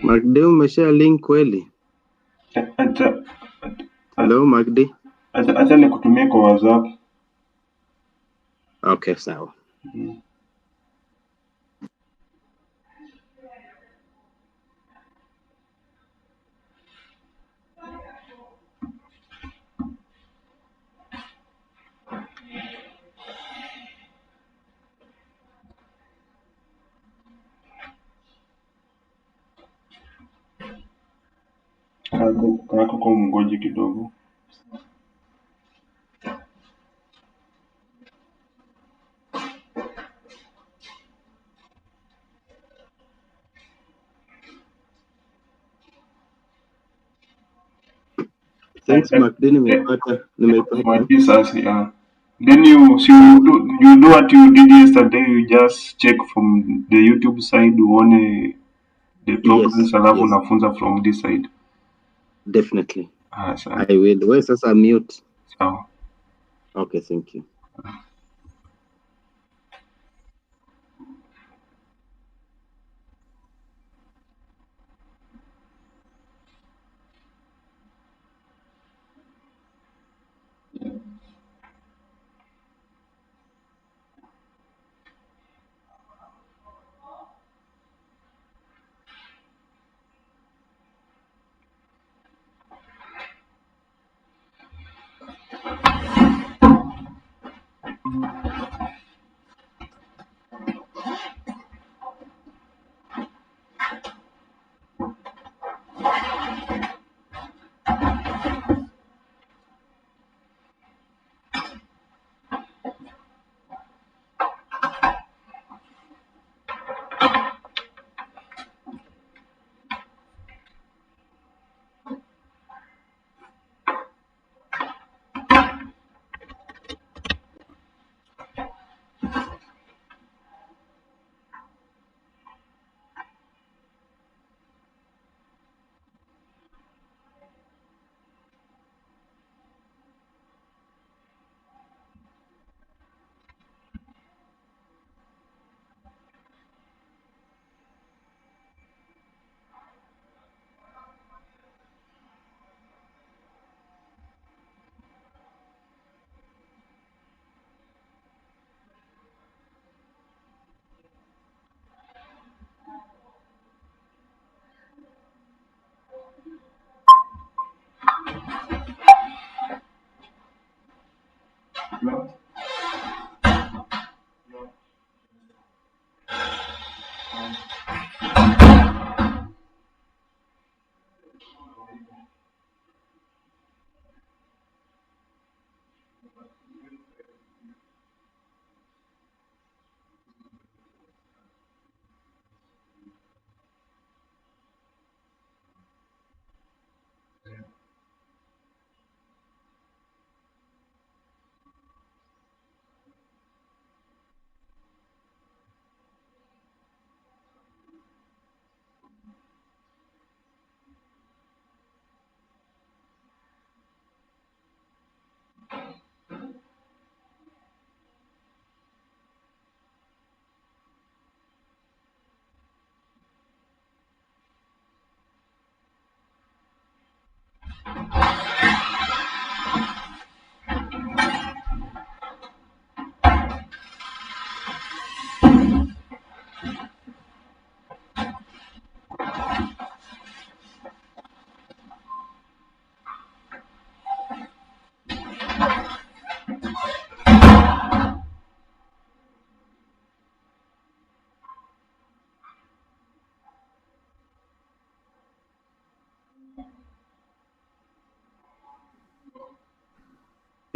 Magdi, umeshare link kweli? Hello, Magdi. Acha nikutumie kwa WhatsApp. Okay, sawa. Kako kwa mngoje kidogo. Thanks, Magdi, nimepata. Then you do what you did yesterday. You just check from the YouTube side. Uone the problems, alafu Yes, unafunza from this side. definitely. Sawa. I will. Where's sasa mute? Sawa. Okay, thank you.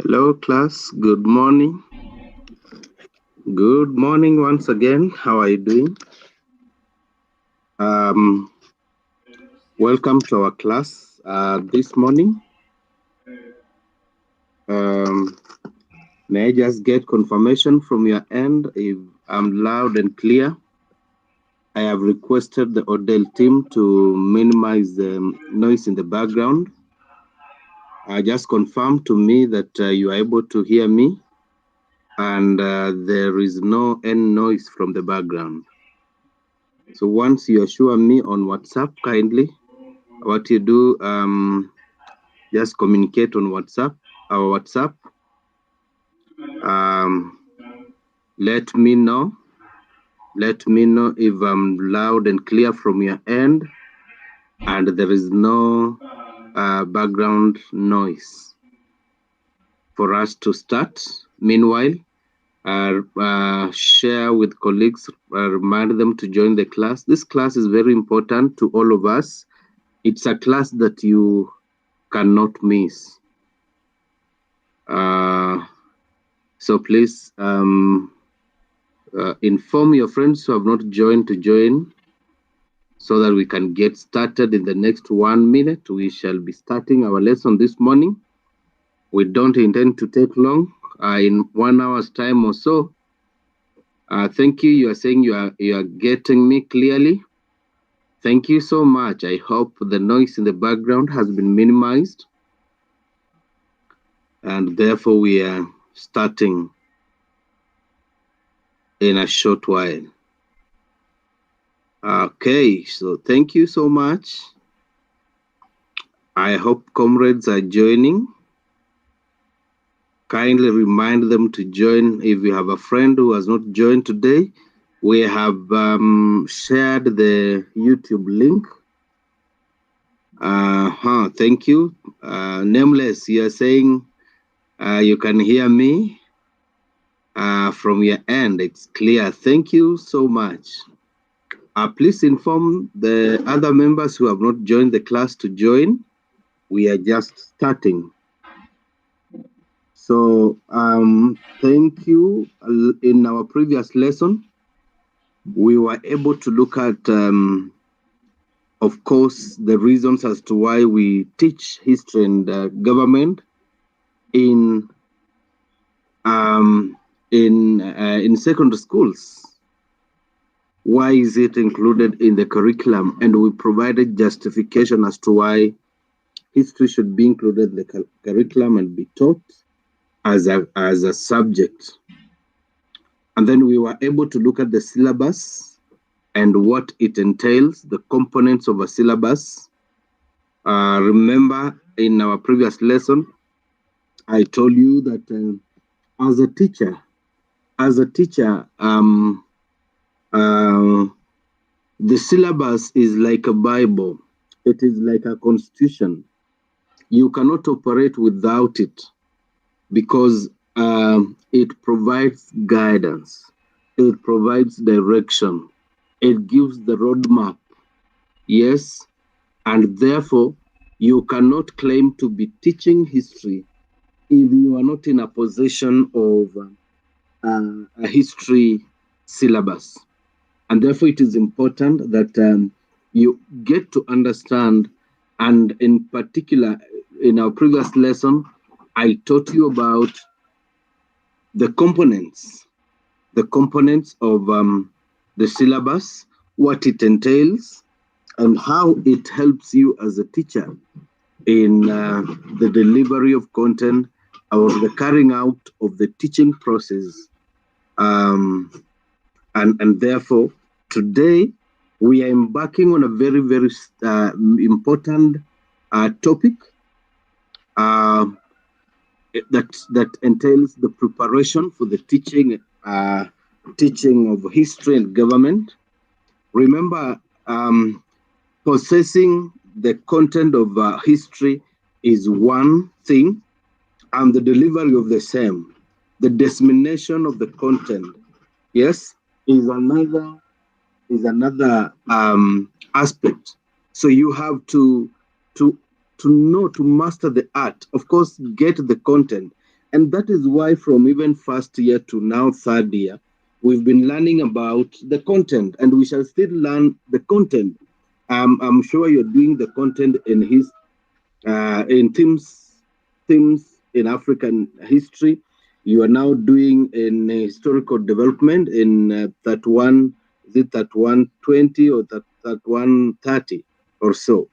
Hello, class. Good morning. Good morning once again. How are you doing? Welcome to our class this morning. May I just get confirmation from your end if I'm loud and clear? I have requested the Odell team to minimize the noise in the background. Just confirm to me that you are able to hear me and there is no any noise from the background. So once you assure me on WhatsApp, kindly, what you do, just communicate on WhatsApp, our WhatsApp. Let me know. Let me know if I'm loud and clear from your end, and there is no background noise for us to start. Meanwhile, share with colleagues, remind them to join the class. This class is very important to all of us. It's a class that you cannot miss. So please inform your friends who have not joined to join, so that we can get started in the next 1 minute. We shall be starting our lesson this morning. We don't intend to take long, in 1 hour's time or so. Thank you. You are saying you are getting me clearly. Thank you so much. I hope the noise in the background has been minimized. And therefore we are starting in a short while. Okay, so thank you so much. I hope comrades are joining. Kindly remind them to join. If you have a friend who has not joined today, we have shared the YouTube link. Thank you. Nameless, you are saying you can hear me from your end. It's clear. Thank you so much. Please inform the other members who have not joined the class to join. We are just starting. So thank you. In our previous lesson, we were able to look at, of course, the reasons as to why we teach history and government in secondary schools. Why is it included in the curriculum? And we provided justification as to why history should be included in the curriculum and be taught as a subject. And then we were able to look at the syllabus and what it entails, the components of a syllabus. Remember, in our previous lesson, I told you that as a teacher, the syllabus is like a Bible. It is like a constitution. You cannot operate without it, because it provides guidance, it provides direction, it gives the roadmap. Yes, and therefore you cannot claim to be teaching history if you are not in a position of a history syllabus. And therefore it is important that you get to understand, and in particular, in our previous lesson, I taught you about the components of the syllabus, what it entails, and how it helps you as a teacher in the delivery of content or the carrying out of the teaching process. And therefore, today we are embarking on a very, very important topic that entails the preparation for the teaching of history and government. Remember, possessing the content of history is one thing, and the delivery of the same, the dissemination of the content, yes, is another aspect. So you have to know, to master the art, of course, get the content. And that is why from even first year to now third year, we've been learning about the content, and we shall still learn the content. I'm sure you're doing the content in themes in African history. You are now doing in historical development in that 120 or that 130 or so.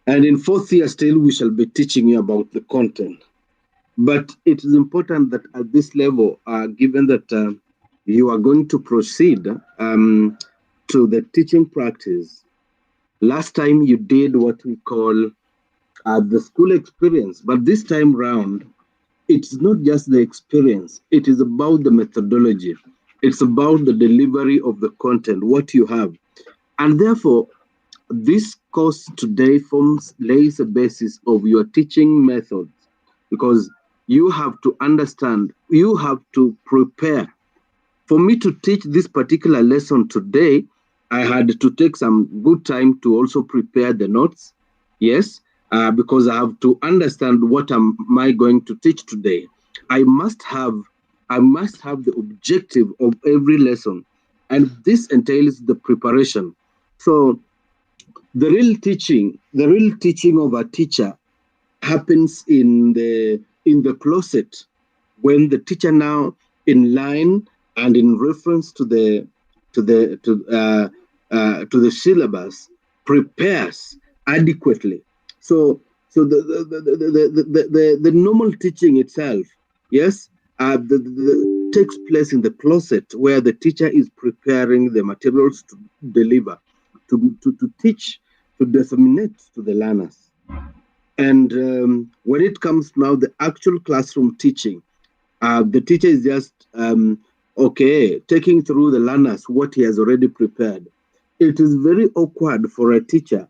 And in fourth year still, we shall be teaching you about the content. But it is important that at this level, given that you are going to proceed, to the teaching practice. Last time you did what we call the school experience, but this time round, it's not just the experience, it is about the methodology. It's about the delivery of the content, what you have. And therefore, this course today lays a basis of your teaching methods, because you have to understand, you have to prepare. For me to teach this particular lesson today, I had to take some good time to also prepare the notes. Yes, because I have to understand what am I going to teach today. I must have the objective of every lesson, and this entails the preparation. So the real teaching of a teacher happens in the closet, when the teacher now, in line and in reference to the syllabus, prepares adequately. So the normal teaching itself, yes, takes place in the closet, where the teacher is preparing the materials to deliver, to teach, to disseminate to the learners. And when it comes now the actual classroom teaching, the teacher is just taking through the learners what he has already prepared. It is very awkward for a teacher,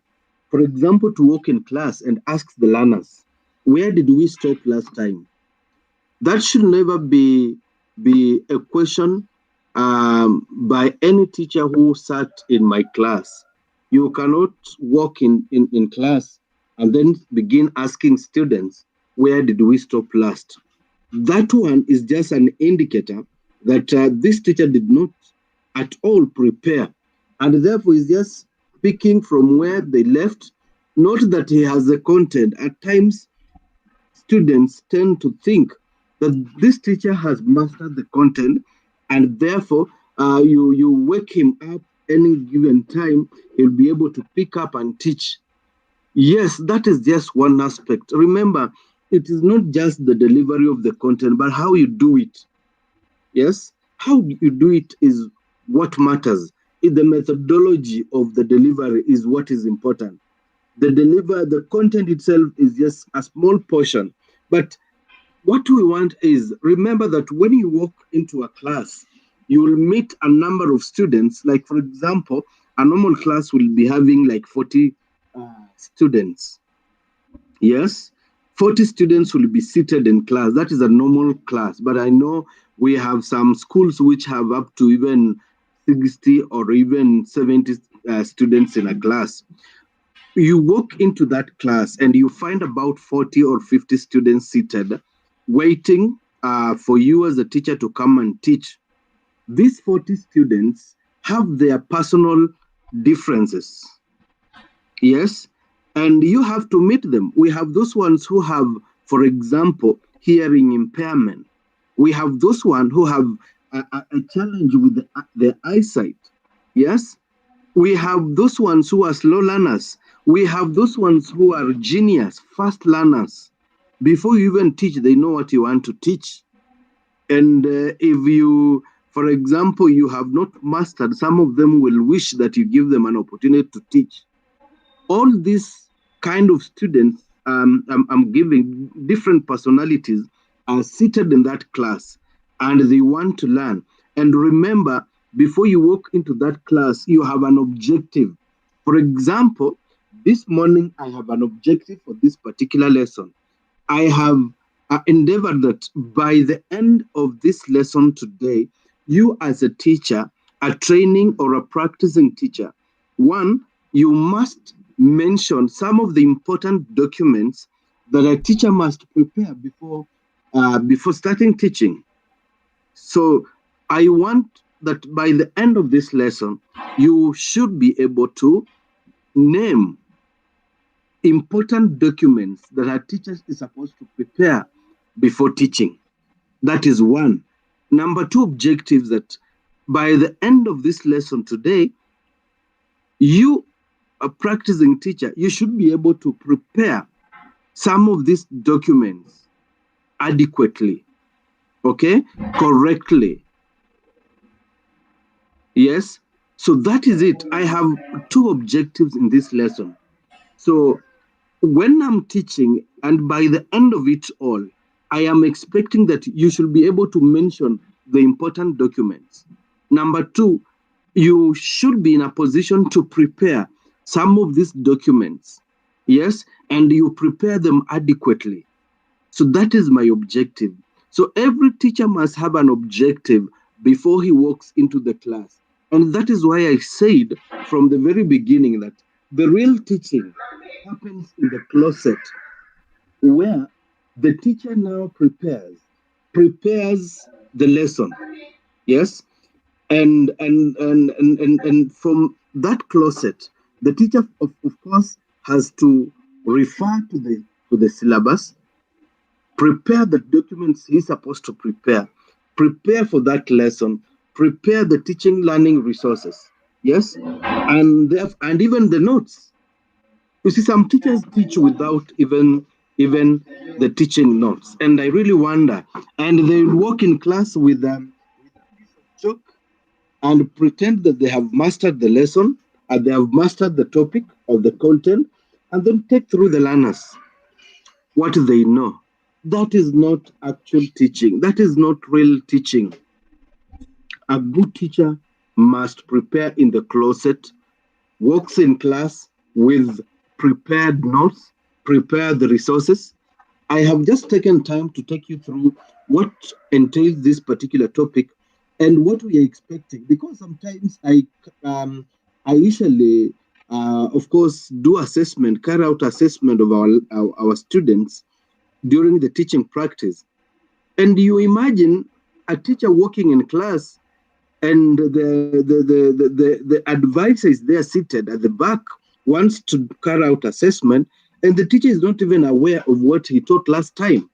for example, to walk in class and ask the learners, where did we stop last time? That should never be a question by any teacher who sat in my class. You cannot walk in class and then begin asking students, where did we stop last? That one is just an indicator that this teacher did not at all prepare, and therefore is just picking from where they left. Not that he has the content. At times, students tend to think that this teacher has mastered the content, and therefore you wake him up any given time, he'll be able to pick up and teach. Yes, that is just one aspect. Remember, it is not just the delivery of the content, but how you do it. Yes, how you do it is what matters. The methodology of the delivery is what is important. The content itself is just a small portion. But what we want is, remember that when you walk into a class, you will meet a number of students. Like, for example, a normal class will be having like 40 students. Yes, 40 students will be seated in class. That is a normal class. But I know we have some schools which have up to even 60 or even 70 students in a class. You walk into that class and you find about 40 or 50 students seated, waiting for you as a teacher to come and teach. These 40 students have their personal differences. Yes, and you have to meet them. We have those ones who have, for example, hearing impairment. We have those ones who have a challenge with their eyesight. Yes, we have those ones who are slow learners. We have those ones who are genius, fast learners. Before you even teach, they know what you want to teach. And if you, for example, you have not mastered, some of them will wish that you give them an opportunity to teach. All these kind of students, I'm giving different personalities, are seated in that class and they want to learn. And remember, before you walk into that class, you have an objective. For example, this morning I have an objective for this particular lesson. I have endeavored that by the end of this lesson today, you as a teacher, a training or a practicing teacher, one, you must mention some of the important documents that a teacher must prepare before starting teaching. So I want that by the end of this lesson, you should be able to name important documents that a teacher is supposed to prepare before teaching. That is one. Number two, objectives that by the end of this lesson today, you, a practicing teacher, you should be able to prepare some of these documents adequately, okay, correctly. Yes. So that is it. I have two objectives in this lesson. So when I'm teaching, and by the end of it all, I am expecting that you should be able to mention the important documents. Number two, you should be in a position to prepare some of these documents, yes, and you prepare them adequately. So that is my objective. So every teacher must have an objective before he walks into the class. And that is why I said from the very beginning that the real teaching happens in the closet, where the teacher now prepares the lesson. Yes. And from that closet, the teacher of course has to refer to the syllabus, prepare the documents he's supposed to prepare for that lesson, prepare the teaching learning resources. Yes. And even the notes. You see, some teachers teach without even the teaching notes, and I really wonder. And they walk in class with a piece of chalk and pretend that they have mastered the lesson and they have mastered the topic of the content, and then take through the learners what they know. That is not actual teaching. That is not real teaching. A good teacher must prepare in the closet, walks in class with prepared notes, prepare the resources. I have just taken time to take you through what entails this particular topic and what we are expecting, because sometimes I usually of course do assessment, carry out assessment of our students during the teaching practice. And you imagine a teacher walking in class, and the advisor is there seated at the back, wants to carry out assessment, and the teacher is not even aware of what he taught last time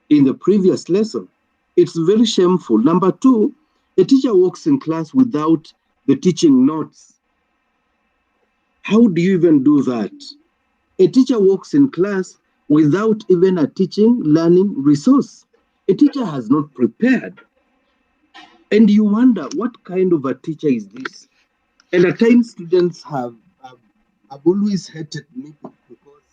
in the previous lesson. It's very shameful. Number two, a teacher walks in class without the teaching notes. How do you even do that? A teacher walks in class without even a teaching learning resource. A teacher has not prepared. And you wonder, what kind of a teacher is this? And at times, students have always hated me, because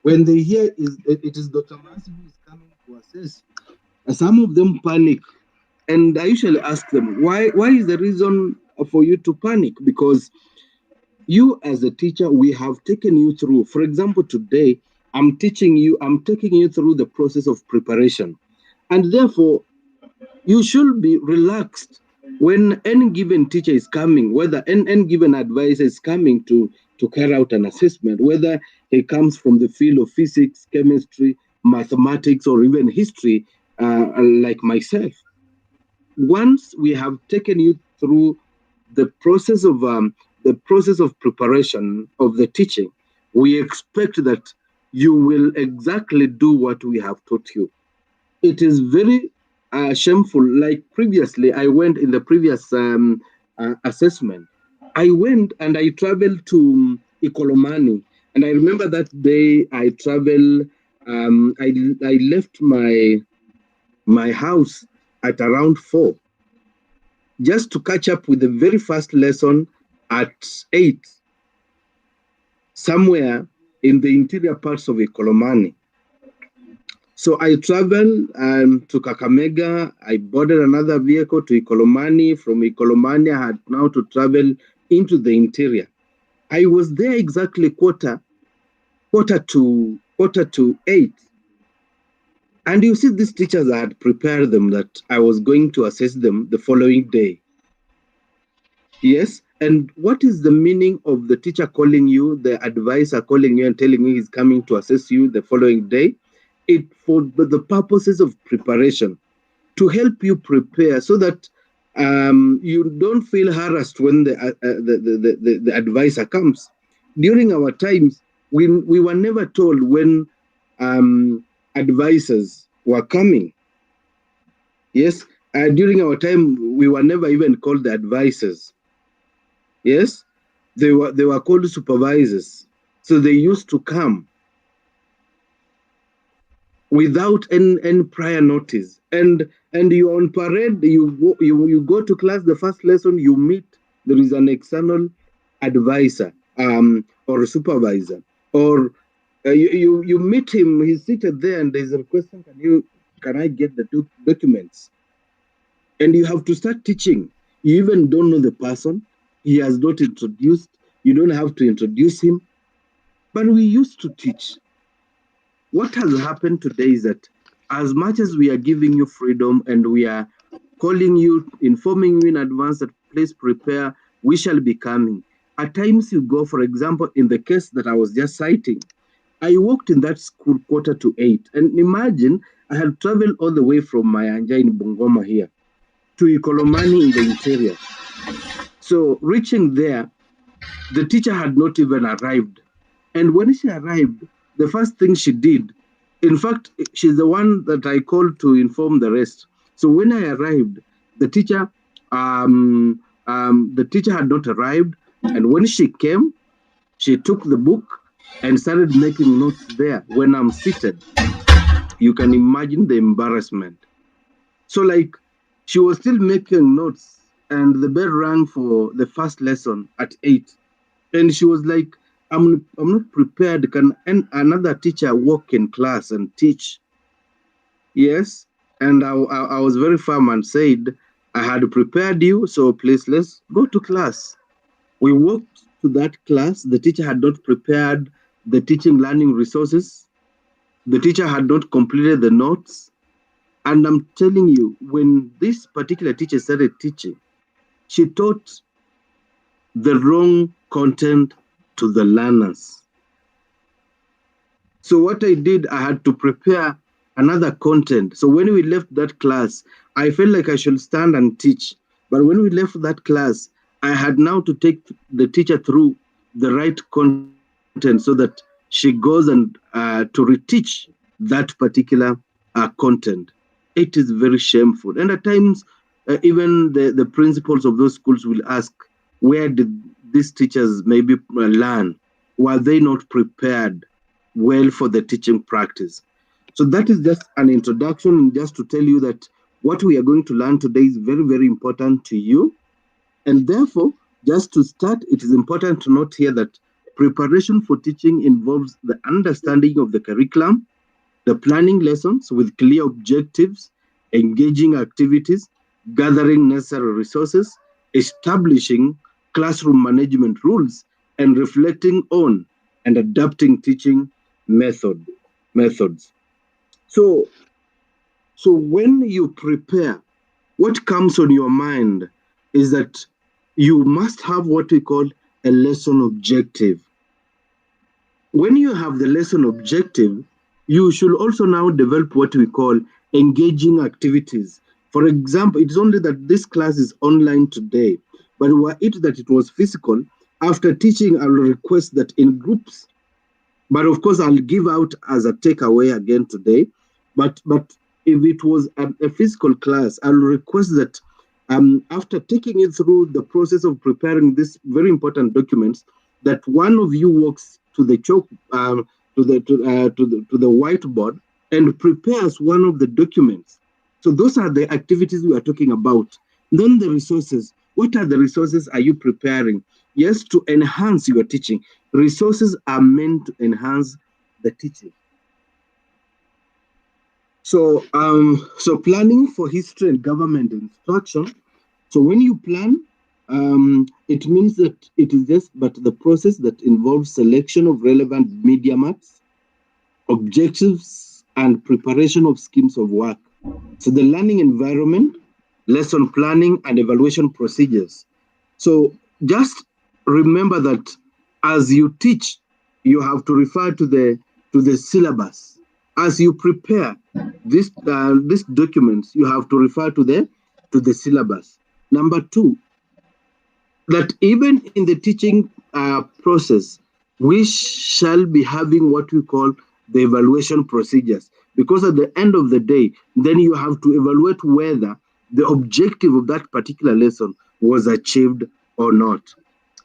when they hear it is Dr. Masi who is coming to assess, some of them panic. And I usually ask them, why is the reason for you to panic? Because you as a teacher, we have taken you through. For example, today, I'm taking you through the process of preparation. And therefore, you should be relaxed when any given teacher is coming, whether any given advisor is coming to carry out an assessment, whether he comes from the field of physics, chemistry, mathematics, or even history, like myself. Once we have taken you through the process of preparation of the teaching, we expect that you will exactly do what we have taught you. It is very shameful. Like previously, I went in the previous assessment. I went and I traveled to Ikolomani, and I remember that day I traveled. I left my house at around 4, just to catch up with the very first lesson at 8, somewhere in the interior parts of Ikolomani. So I traveled to Kakamega. I boarded another vehicle to Ikolomani. From Ikolomani, I had now to travel into the interior. I was there exactly quarter to 8. And you see, these teachers, I had prepared them that I was going to assess them the following day. Yes. And what is the meaning of the teacher calling you, the advisor calling you and telling you he's coming to assess you the following day? It for the purposes of preparation, to help you prepare, so that you don't feel harassed when the advisor comes. During our times, we were never told when advisors were coming. Yes. During our time, we were never even called the advisors. Yes. They were called supervisors. So they used to come without any prior notice. And you're on parade, you go to class, the first lesson, you meet there is an external advisor or a supervisor, or you meet him, he's seated there, and there's a question: can I get the documents? And you have to start teaching. You even don't know the person. He has not introduced. You don't have to introduce him. But we used to teach. What has happened today is that as much as we are giving you freedom and we are calling you, informing you in advance that please prepare, we shall be coming. At times you go, for example, in the case that I was just citing, I walked in that school 7:45. And imagine I had traveled all the way from Mayanja in Bungoma here to Ikolomani in the interior. So reaching there, the teacher had not even arrived. And when she arrived, the first thing she did, in fact, she's the one that I called to inform the rest. So when I arrived, the teacher had not arrived. And when she came, she took the book and started making notes there. When I'm seated, you can imagine the embarrassment. So like, she was still making notes, and the bell rang for the first lesson at 8. And she was like, I'm not prepared. Can another teacher walk in class and teach? Yes. And I was very firm and said, I had prepared you, so please, let's go to class. We walked to that class. The teacher had not prepared the teaching learning resources. The teacher had not completed the notes. And I'm telling you, when this particular teacher started teaching, she taught the wrong content to the learners. So what I did, I had to prepare another content. So when we left that class, I felt like I should stand and teach. But when we left that class, I had now to take the teacher through the right content so that she goes and to reteach that particular content. It is very shameful. And at times, even the principals of those schools will ask, where did these teachers maybe learn? Were they not prepared well for the teaching practice? So that is just an introduction, just to tell you that what we are going to learn today is very, very important to you. And therefore, just to start, it is important to note here that preparation for teaching involves the understanding of the curriculum, the planning lessons with clear objectives, engaging activities, gathering necessary resources, establishing classroom management rules, and reflecting on and adapting teaching methods. So when you prepare, what comes on your mind is that you must have what we call a lesson objective. When you have the lesson objective, you should also now develop what we call engaging activities. For example, it's only that this class is online today, but were it that it was physical, after teaching, I will request that in groups, but of course, I'll give out as a takeaway again today, but if it was a physical class, I'll request that after taking it through the process of preparing these very important documents, that one of you walks to the chalk, to the whiteboard and prepares one of the documents. So those are the activities we are talking about. Then the resources. What are the resources are you preparing? Yes, to enhance your teaching. Resources are meant to enhance the teaching. So planning for history and government instruction. So when you plan, it means that it is just but the process that involves selection of relevant media maps, objectives, and preparation of schemes of work. So the learning environment, lesson planning, and evaluation procedures. So just remember that as you teach, you have to refer to the syllabus. As you prepare these documents, you have to refer to the syllabus. Number 2, that even in the teaching process, we shall be having what we call the evaluation procedures, because at the end of the day, then you have to evaluate whether the objective of that particular lesson was achieved or not.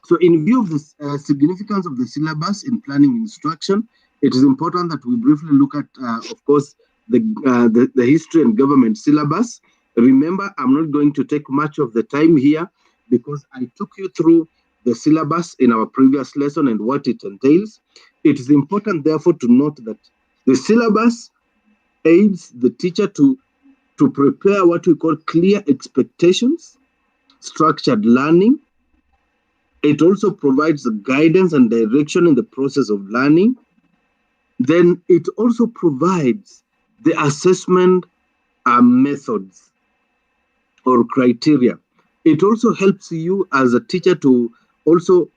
So in view of the significance of the syllabus in planning instruction, it is important that we briefly look at, of course, the history and government syllabus. Remember, I'm not going to take much of the time here, because I took you through the syllabus in our previous lesson and what it entails. It is important, therefore, to note that the syllabus aids the teacher to prepare what we call clear expectations, structured learning. It also provides guidance and direction in the process of learning. Then it also provides the assessment methods or criteria. It also helps you as a teacher to also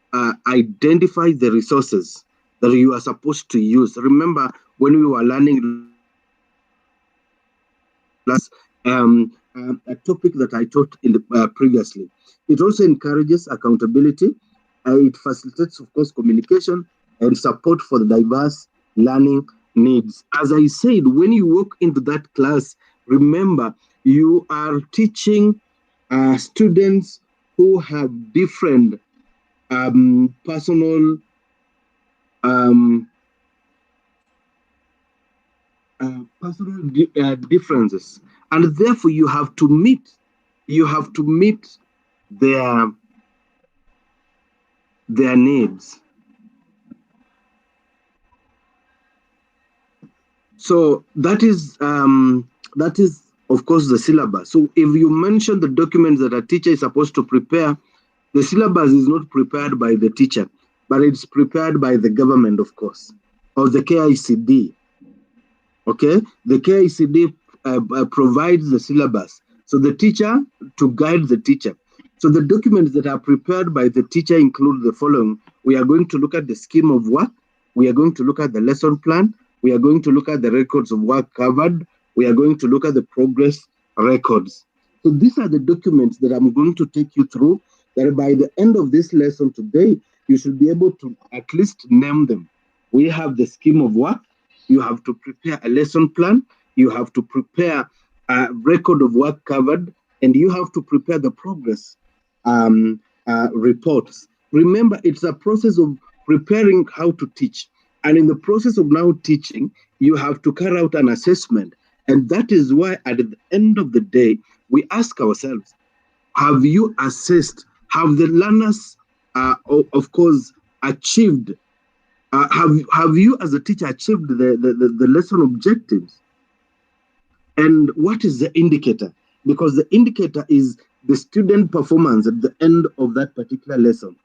identify the resources that you are supposed to use. Remember, when we were learning a topic that I taught in the, previously. It also encourages accountability. It facilitates, of course, communication and support for the diverse learning needs. As I said, when you walk into that class, remember you are teaching students who have different personal differences, and therefore you have to meet their needs. So that is of course the syllabus. So if you mention the documents that a teacher is supposed to prepare, the syllabus is not prepared by the teacher, but it's prepared by the government, of course, or the KICD. Okay, the KICD provides the syllabus, so the teacher to guide the teacher. So the documents that are prepared by the teacher include the following. We are going to look at the scheme of work. We are going to look at the lesson plan. We are going to look at the records of work covered. We are going to look at the progress records. So these are the documents that I'm going to take you through, that by the end of this lesson today, you should be able to at least name them. We have the scheme of work. You have to prepare a lesson plan. You have to prepare a record of work covered, and you have to prepare the progress reports. Remember, it's a process of preparing how to teach. And in the process of now teaching, you have to carry out an assessment. And that is why at the end of the day, we ask ourselves, have you assessed? Have the learners, of course, achieved? Have you as a teacher achieved the lesson objectives? And what is the indicator? Because the indicator is the student performance at the end of that particular lesson.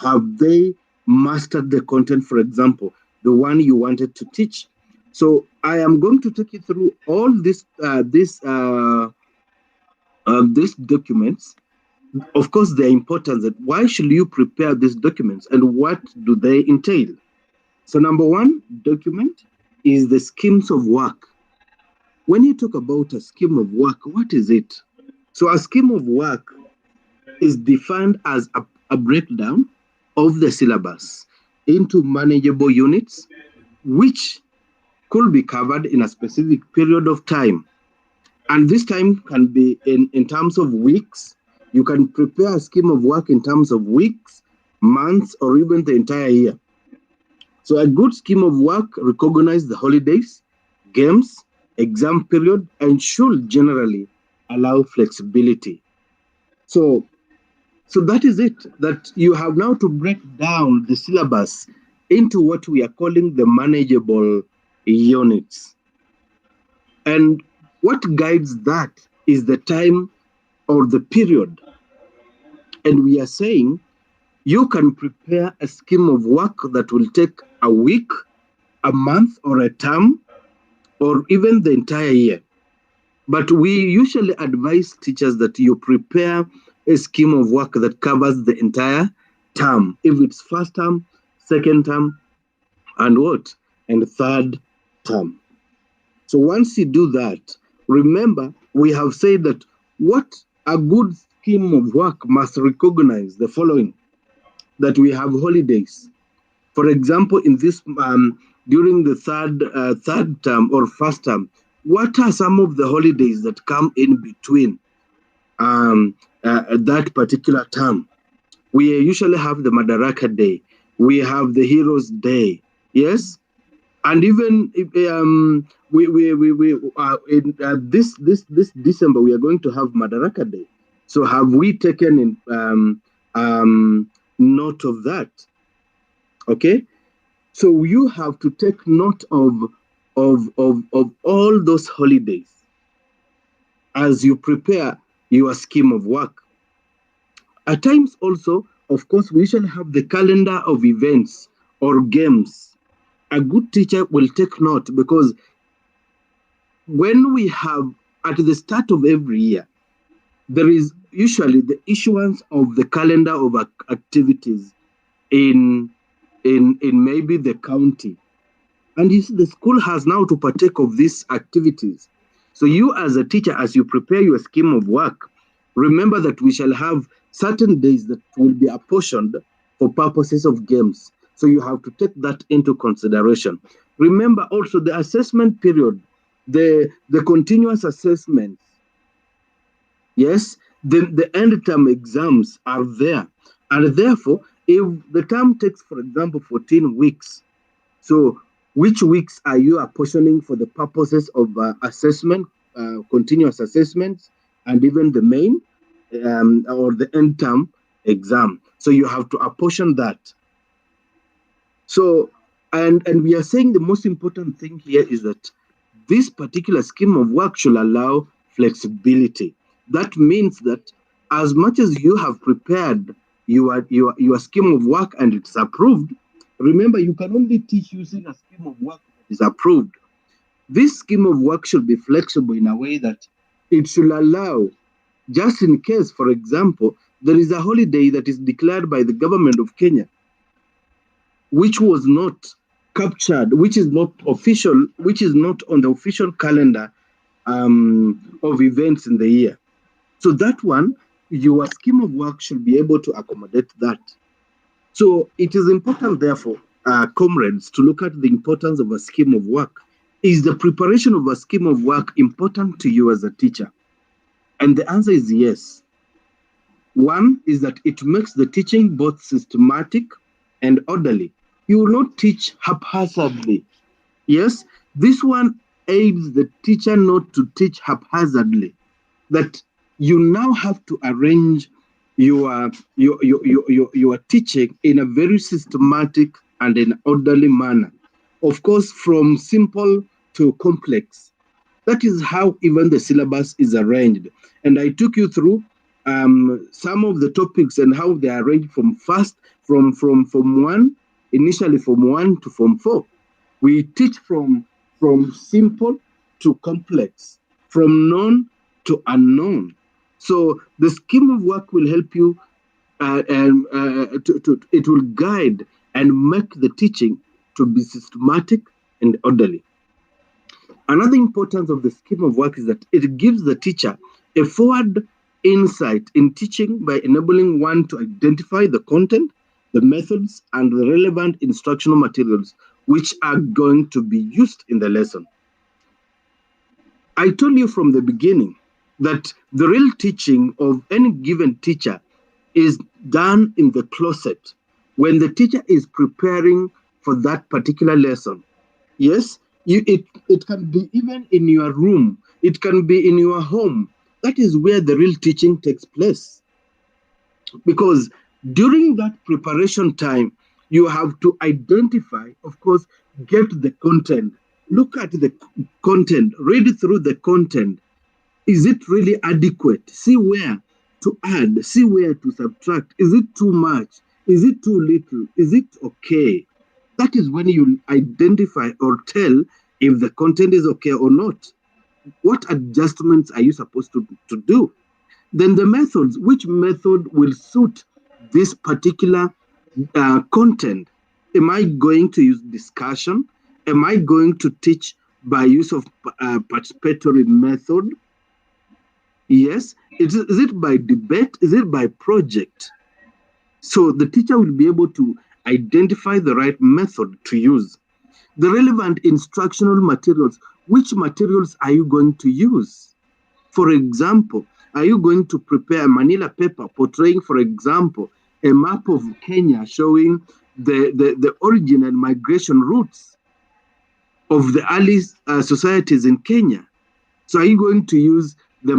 Have they mastered the content, for example, the one you wanted to teach? So I am going to take you through all these documents. Of course, they're important. That why should you prepare these documents and what do they entail? So number one document is the schemes of work. When you talk about a scheme of work, what is it? So a scheme of work is defined as a breakdown of the syllabus into manageable units, which could be covered in a specific period of time. And this time can be in terms of weeks. You can prepare a scheme of work in terms of weeks, months, or even the entire year. So a good scheme of work recognizes the holidays, games, exam period, and should generally allow flexibility. So that is it, that you have now to break down the syllabus into what we are calling the manageable units. And what guides that is the time or the period. And we are saying you can prepare a scheme of work that will take a week, a month, or a term, or even the entire year. But we usually advise teachers that you prepare a scheme of work that covers the entire term, if it's first term, second term, and what? And third term. So once you do that, remember, we have said that what a good scheme of work must recognize the following, that we have holidays. For example, in this during the third term or first term, what are some of the holidays that come in between that particular term? We usually have the Madaraka Day. We have the Heroes Day. Yes, and even if, this December we are going to have Madaraka Day. So have we taken note of that? Okay, so you have to take note of all those holidays as you prepare your scheme of work. At times also, of course, we shall have the calendar of events or games. A good teacher will take note, because when we have, at the start of every year, there is usually the issuance of the calendar of activities in maybe the county. And you see, the school has now to partake of these activities. So you as a teacher, as you prepare your scheme of work, remember that we shall have certain days that will be apportioned for purposes of games. So you have to take that into consideration. Remember also the assessment period, the continuous assessments. Yes, the end term exams are there. And therefore, if the term takes, for example, 14 weeks, so which weeks are you apportioning for the purposes of assessment, continuous assessments, and even the main or the end term exam? So you have to apportion that. So, and we are saying the most important thing here is that this particular scheme of work should allow flexibility. That means that as much as you have prepared your scheme of work and it's approved, remember, you can only teach using a scheme of work that is approved. This scheme of work should be flexible in a way that it should allow, just in case, for example, there is a holiday that is declared by the government of Kenya, which was not captured, which is not official, which is not on the official calendar of events in the year. So that one, your scheme of work should be able to accommodate that. So it is important, therefore, comrades, to look at the importance of a scheme of work. Is the preparation of a scheme of work important to you as a teacher? And the answer is yes. One is that it makes the teaching both systematic and orderly. You will not teach haphazardly. Yes, this one aids the teacher not to teach haphazardly. That you now have to arrange your teaching in a very systematic and an orderly manner. Of course, from simple to complex. That is how even the syllabus is arranged. And I took you through some of the topics and how they are arranged from Form 1, initially Form 1 to Form 4. We teach from simple to complex, from known to unknown. So the scheme of work will help you, it will guide and make the teaching to be systematic and orderly. Another importance of the scheme of work is that it gives the teacher a forward insight in teaching by enabling one to identify the content, the methods, and the relevant instructional materials which are going to be used in the lesson. I told you from the beginning that the real teaching of any given teacher is done in the closet when the teacher is preparing for that particular lesson. Yes, it can be even in your room, it can be in your home. That is where the real teaching takes place. Because during that preparation time, you have to identify, of course, get the content, look at the content, read through the content. Is it really adequate? See where to add, see where to subtract. Is it too much? Is it too little? Is it okay? That is when you identify or tell if the content is okay or not. What adjustments are you supposed to do? Then the methods, which method will suit this particular content? Am I going to use discussion? Am I going to teach by use of participatory method? Yes. Is it by debate? Is it by project? So the teacher will be able to identify the right method to use. The relevant instructional materials. Which materials are you going to use? For example, are you going to prepare a manila paper portraying, for example, a map of Kenya showing the origin and migration routes of the early societies in Kenya? So are you going to use the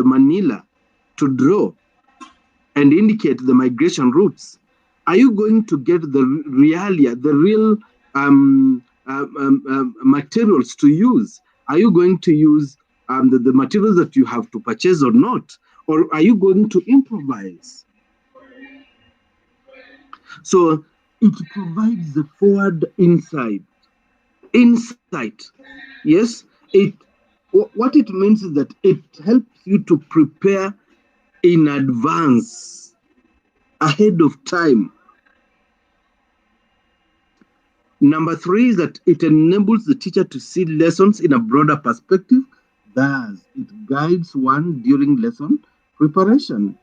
manila to draw and indicate the migration routes? Are you going to get the realia, the real materials to use? Are you going to use the materials that you have to purchase or not? Or are you going to improvise? So it provides the forward insight. Yes, what it means is that it helps you to prepare in advance, ahead of time. Number 3 is that it enables the teacher to see lessons in a broader perspective. Thus, it guides one during lesson preparation.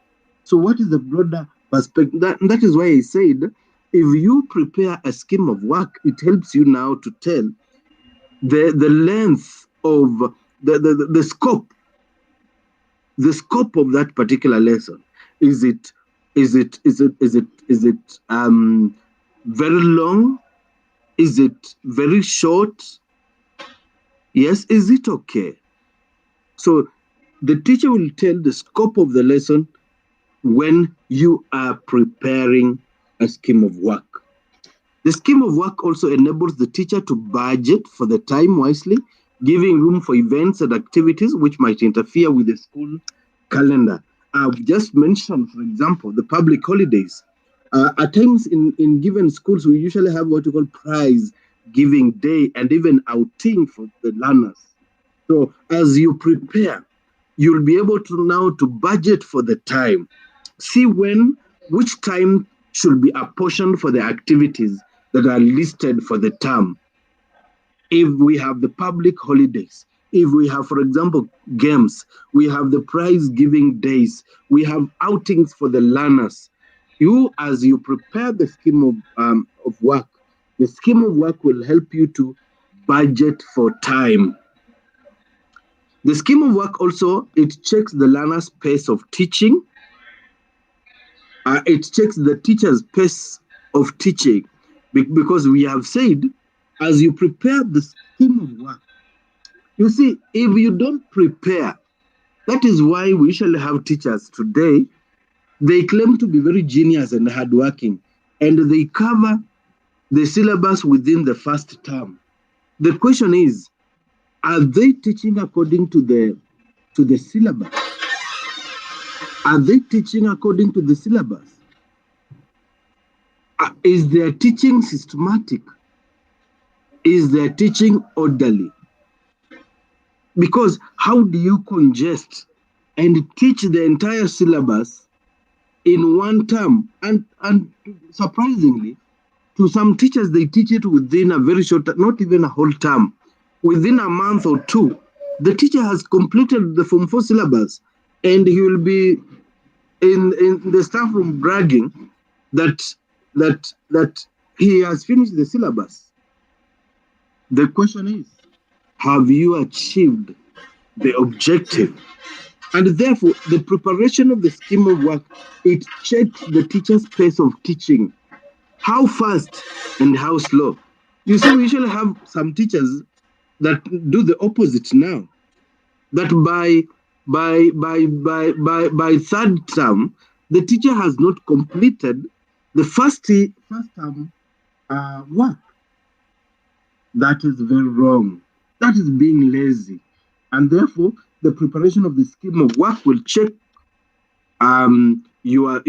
So what is the broader perspective? That is why I said, if you prepare a scheme of work, it helps you now to tell the length of the scope of that particular lesson. Is it very long? Is it very short? Yes, is it okay? So the teacher will tell the scope of the lesson when you are preparing a scheme of work. The scheme of work also enables the teacher to budget for the time wisely, giving room for events and activities which might interfere with the school calendar. I've just mentioned, for example, the public holidays. At times in given schools, we usually have what we call prize giving day and even outing for the learners. So as you prepare, you'll be able to now to budget for the time. See which time should be apportioned for the activities that are listed for the term. If we have the public holidays, if we have, for example, games, we have the prize giving days, we have outings for the learners. As you prepare the scheme of work, the scheme of work will help you to budget for time. The scheme of work also, it checks the learner's pace of teaching. It checks the teacher's pace of teaching, because we have said, as you prepare the scheme of work, you see, if you don't prepare, that is why we usually have teachers today, they claim to be very genius and hardworking, and they cover the syllabus within the first term. The question is, are they teaching according to the syllabus? Are they teaching according to the syllabus? Is their teaching systematic? Is their teaching orderly? Because how do you congest and teach the entire syllabus in one term? And surprisingly, to some teachers, they teach it within a very short, not even a whole term. Within a month or two, the teacher has completed the Form 4 syllabus, and he will be in the staff room bragging that he has finished the syllabus. The question is, have you achieved the objective? And therefore, the preparation of the scheme of work, it checks the teacher's pace of teaching. How fast and how slow. You see, we usually have some teachers that do the opposite now. That by third term, the teacher has not completed the first term work. That is very wrong. That is being lazy. And therefore, the preparation of the scheme of work will check your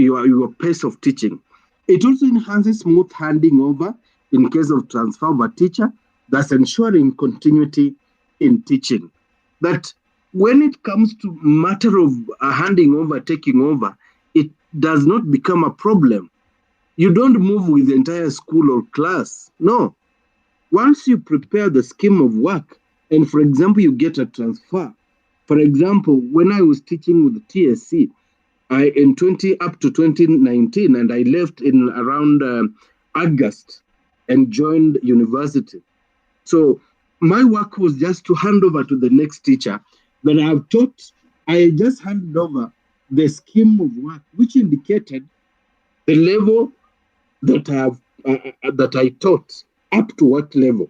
pace of teaching. It also enhances smooth handing over in case of transfer of a teacher, thus ensuring continuity in teaching. That when it comes to matter of handing over, taking over, it does not become a problem. You don't move with the entire school or class. No. Once you prepare the scheme of work, and for example, you get a transfer. For example, when I was teaching with the TSC, up to 2019, and I left in around August and joined university. So my work was just to hand over to the next teacher. But I just handed over the scheme of work, which indicated the level that I taught, up to what level.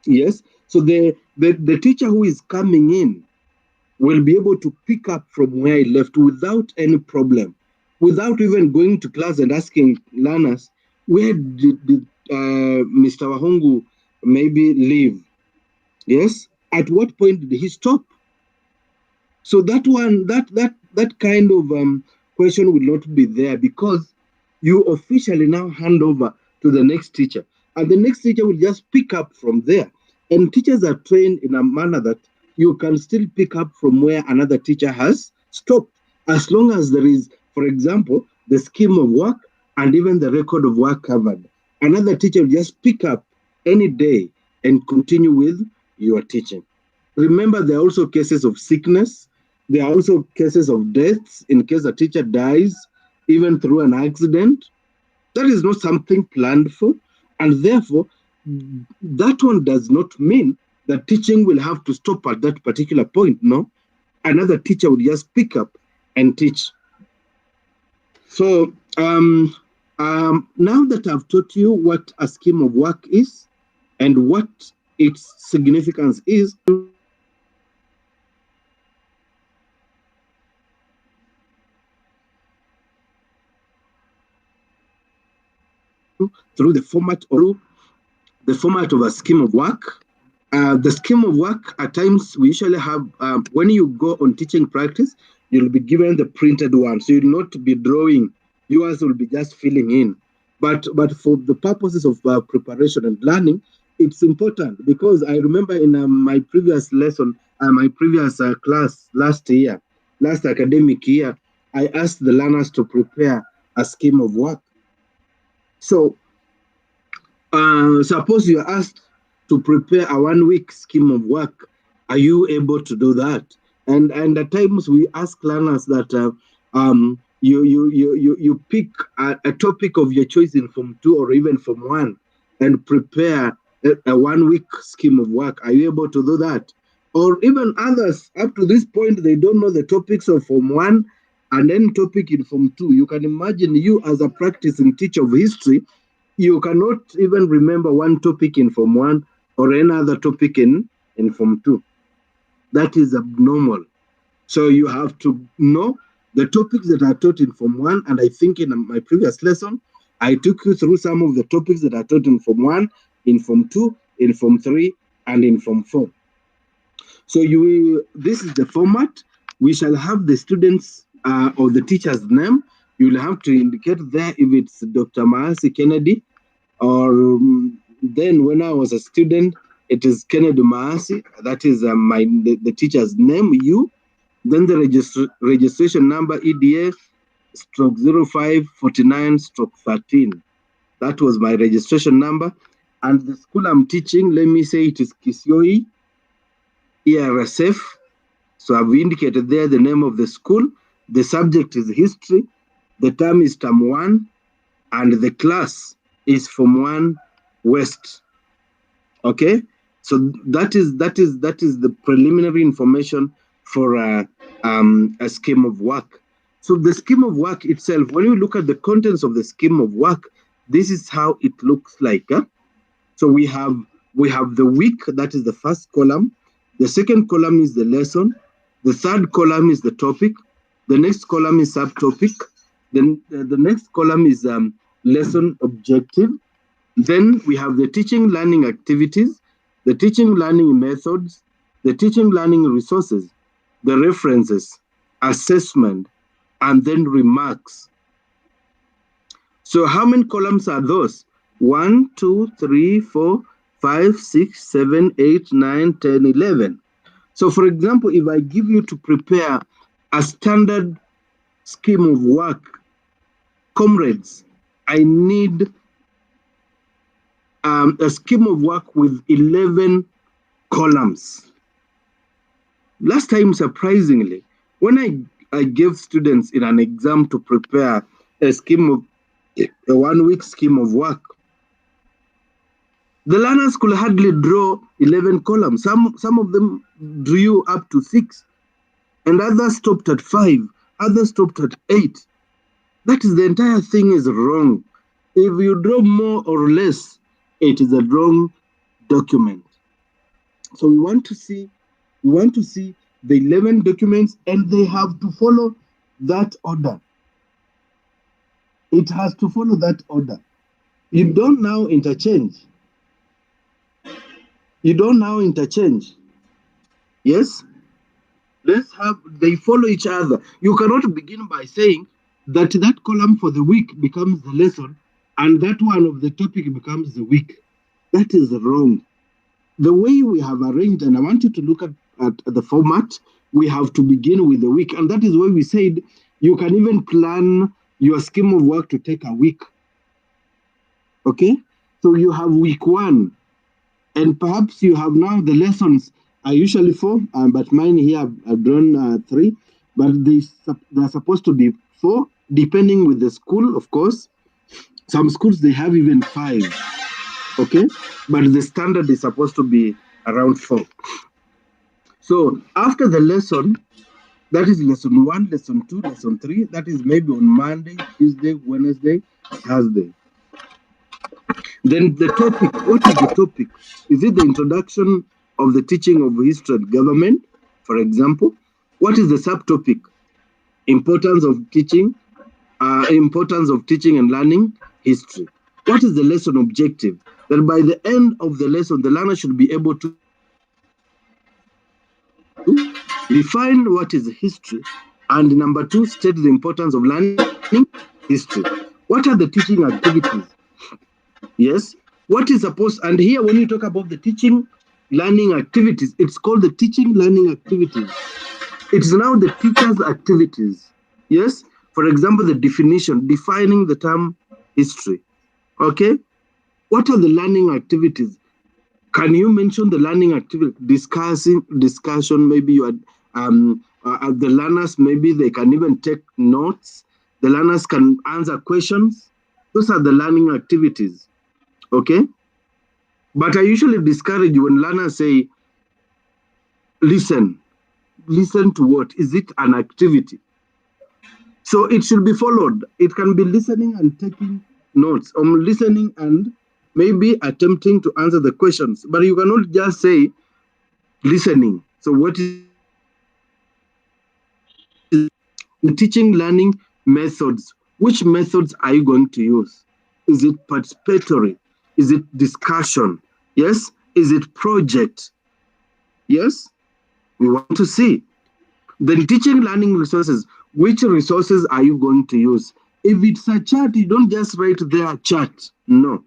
Yes. So the teacher who is coming in, will be able to pick up from where he left without any problem, without even going to class and asking learners, where did Mr. Wahungu maybe leave? Yes, at what point did he stop? So that kind of question will not be there, because you officially now hand over to the next teacher, and the next teacher will just pick up from there. And teachers are trained in a manner that you can still pick up from where another teacher has stopped, as long as there is, for example, the scheme of work and even the record of work covered. Another teacher will just pick up any day and continue with your teaching. Remember, there are also cases of sickness. There are also cases of deaths in case a teacher dies, even through an accident. That is not something planned for. And therefore, that one does not mean that teaching will have to stop at that particular point. No, another teacher will just pick up and teach. So now that I've taught you what a scheme of work is and what its significance is, through the format of a scheme of work. The scheme of work, at times we usually have, when you go on teaching practice, you'll be given the printed one. So you'll not be drawing, yours will be just filling in. But for the purposes of preparation and learning, it's important, because I remember in my previous lesson, my previous class last academic year, I asked the learners to prepare a scheme of work. So suppose you are asked to prepare a 1 week scheme of work. Are you able to do that? And at times we ask learners that you pick a topic of your choice in Form 2 or even Form 1 and prepare a 1 week scheme of work. Are you able to do that? Or even others, up to this point, they don't know the topics of Form 1 and then topic in Form 2. You can imagine, you as a practicing teacher of history, you cannot even remember one topic in Form 1 or any other topic in Form 2. That is abnormal. So you have to know the topics that are taught in Form 1. And I think in my previous lesson, I took you through some of the topics that are taught in Form 1, in Form 2, in Form 3, and in Form 4. So this is the format. We shall have the students or the teacher's name. You will have to indicate there if it's Dr. Maasi Kennedy, or then when I was a student, it is Kennedy Maasi. That is the teacher's name, you. Then the registration number, EDA /0549/13. That was my registration number. And the school I'm teaching, let me say it is Kisioi ERSF. So I've indicated there the name of the school. The subject is history. The term is term 1. And the class is Form 1 West. Okay? So that is the preliminary information for a scheme of work. So the scheme of work itself, when you look at the contents of the scheme of work, this is how it looks like. So we have the week, that is the first column. The second column is the lesson. The third column is the topic. The next column is subtopic. Then the next column is lesson objective. Then we have the teaching learning activities, the teaching learning methods, the teaching learning resources, the references, assessment, and then remarks. So how many columns are those? 1, 2, 3, 4, 5, 6, 7, 8, 9, 10, 11. So for example, if I give you to prepare a standard scheme of work, comrades, I need a scheme of work with 11 columns. Last time, surprisingly, when I gave students in an exam to prepare a 1 week scheme of work, the learners could hardly draw 11 columns. Some of them drew up to 6, and others stopped at 5, others stopped at 8. That is, the entire thing is wrong. If you draw more or less, it is a wrong document. So we want to see the 11 documents, and they have to follow that order. It has to follow that order. You don't now interchange. You don't now interchange. Yes? They follow each other. You cannot begin by saying that that column for the week becomes the lesson and that one of the topic becomes the week. That is wrong. The way we have arranged, and I want you to look at the format, we have to begin with the week. And that is why we said you can even plan your scheme of work to take a week. Okay? So you have week 1, and perhaps you have now the lessons are usually 4, but mine here I've drawn 3, but they're supposed to be 4, depending with the school, of course. Some schools, they have even 5, okay? But the standard is supposed to be around 4. So after the lesson, that is lesson 1, lesson 2, lesson 3, that is maybe on Monday, Tuesday, Wednesday, Thursday. Then the topic, what is the topic? Is it the introduction of the teaching of history and government, for example? What is the subtopic? Importance of teaching and learning history. What is the lesson objective? That by the end of the lesson, the learner should be able to define what is history, and number 2, state the importance of learning history. What are the teaching activities? Yes, what is supposed, and here when you talk about the teaching learning activities, it's called the teaching learning activities. It's now the teacher's activities. Yes, for example, the definition, defining the term history. Okay, what are the learning activities? Can you mention the learning activity? Discussion, maybe you are the learners, maybe they can even take notes. The learners can answer questions. Those are the learning activities. Okay, but I usually discourage when learners say, listen to what? Is it an activity? So it should be followed. It can be listening and taking notes, or listening and maybe attempting to answer the questions, but you cannot just say listening. So what is the teaching learning methods? Which methods are you going to use? Is it participatory? Is it discussion? Yes. Is it project? Yes. We want to see. Then teaching learning resources. Which resources are you going to use? If it's a chart, you don't just write there chart. No.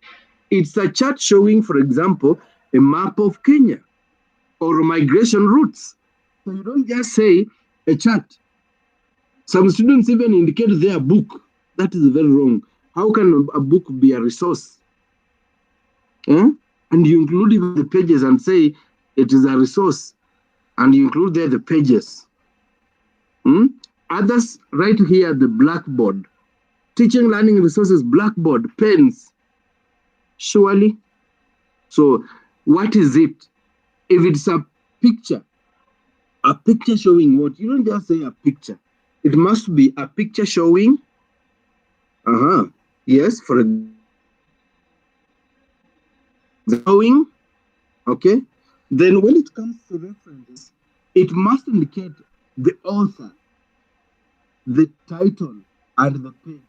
It's a chart showing, for example, a map of Kenya or migration routes. So you don't just say a chart. Some students even indicate their book. That is very wrong. How can a book be a resource? And you include even the pages and say it is a resource, and you include there the pages. Others right here the blackboard. Teaching learning resources, blackboard, pens. Surely. So what is it? If it's a picture showing what? You don't just say a picture. It must be a picture showing. Yes, for showing. Okay. Then when it comes to references, it must indicate the author, the title, and the page.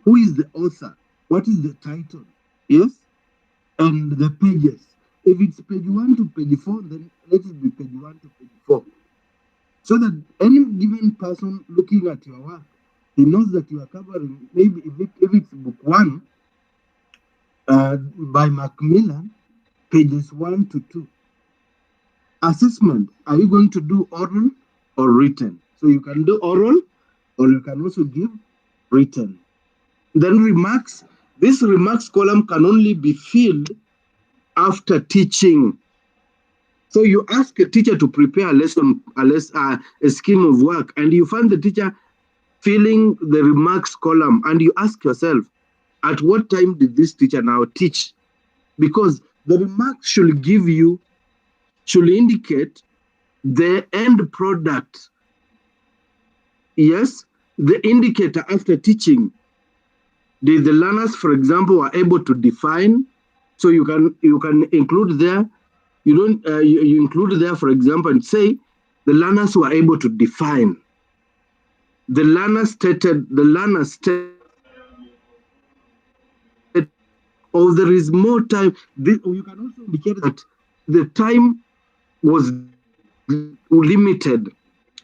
Who is the author? What is the title? Yes? And the pages. If it's page 1 to page 4, then let it be page 1 to page 4. So that any given person looking at your work, he knows that you are covering, maybe if it's book 1 by Macmillan, pages 1 to 2. Assessment, are you going to do oral or written? So you can do oral, or you can also give written. Then remarks, this remarks column can only be filled after teaching. So you ask a teacher to prepare a lesson, a scheme of work, and you find the teacher filling the remarks column, and you ask yourself, at what time did this teacher now teach? Because the remarks should indicate the end product. Yes, the indicator after teaching. Did the learners, for example, are able to define? So you can include there. You include there, for example, and say the learners were able to define. The learner stated, oh, there is more time. You can also indicate that the time was limited.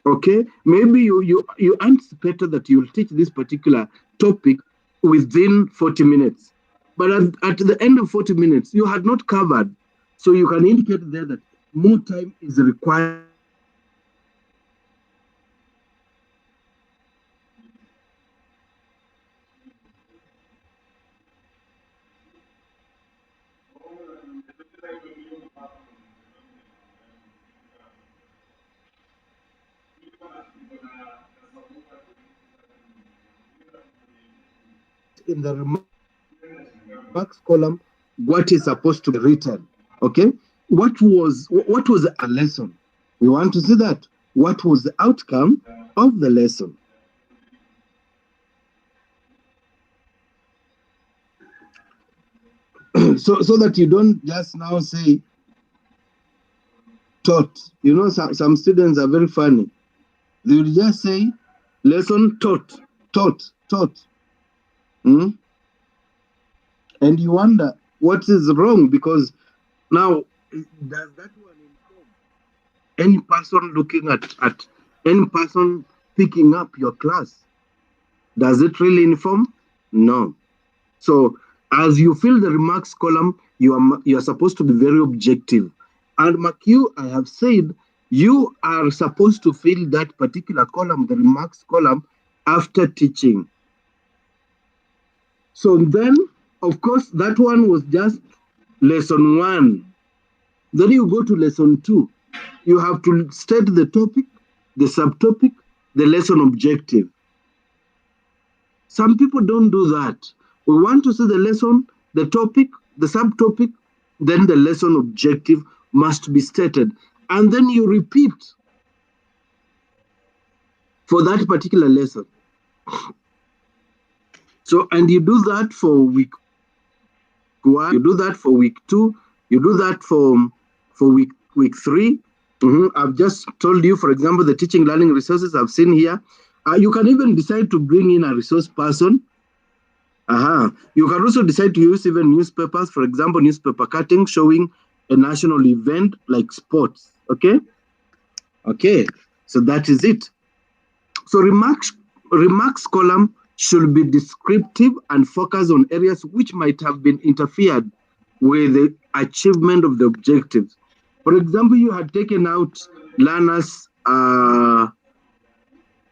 Okay, maybe you anticipated that you'll teach this particular topic within 40 minutes, but at the end of 40 minutes you had not covered, so you can indicate there that more time is required in the remarks column what is supposed to be written. Okay, what was a lesson? We want to see that. What was the outcome of the lesson? so that you don't just now say taught. You know, some students are very funny. They will just say lesson taught. And you wonder what is wrong, because now, does that one inform any person looking at any person picking up your class? Does it really inform? No. So as you fill the remarks column, you are supposed to be very objective. And Mark, I have said you are supposed to fill that particular column, the remarks column, after teaching. So then, of course, that one was just lesson 1. Then you go to lesson 2. You have to state the topic, the subtopic, the lesson objective. Some people don't do that. We want to see the lesson, the topic, the subtopic, then the lesson objective must be stated. And then you repeat for that particular lesson. So, and you do that for week 1, you do that for week 2, you do that for week 3. I've just told you, for example, the teaching learning resources I've seen here. You can even decide to bring in a resource person. You can also decide to use even newspapers, for example, newspaper cutting showing a national event like sports. Okay, so that is it. So remarks column should be descriptive and focus on areas which might have been interfered with the achievement of the objectives. For example, you had taken out learners out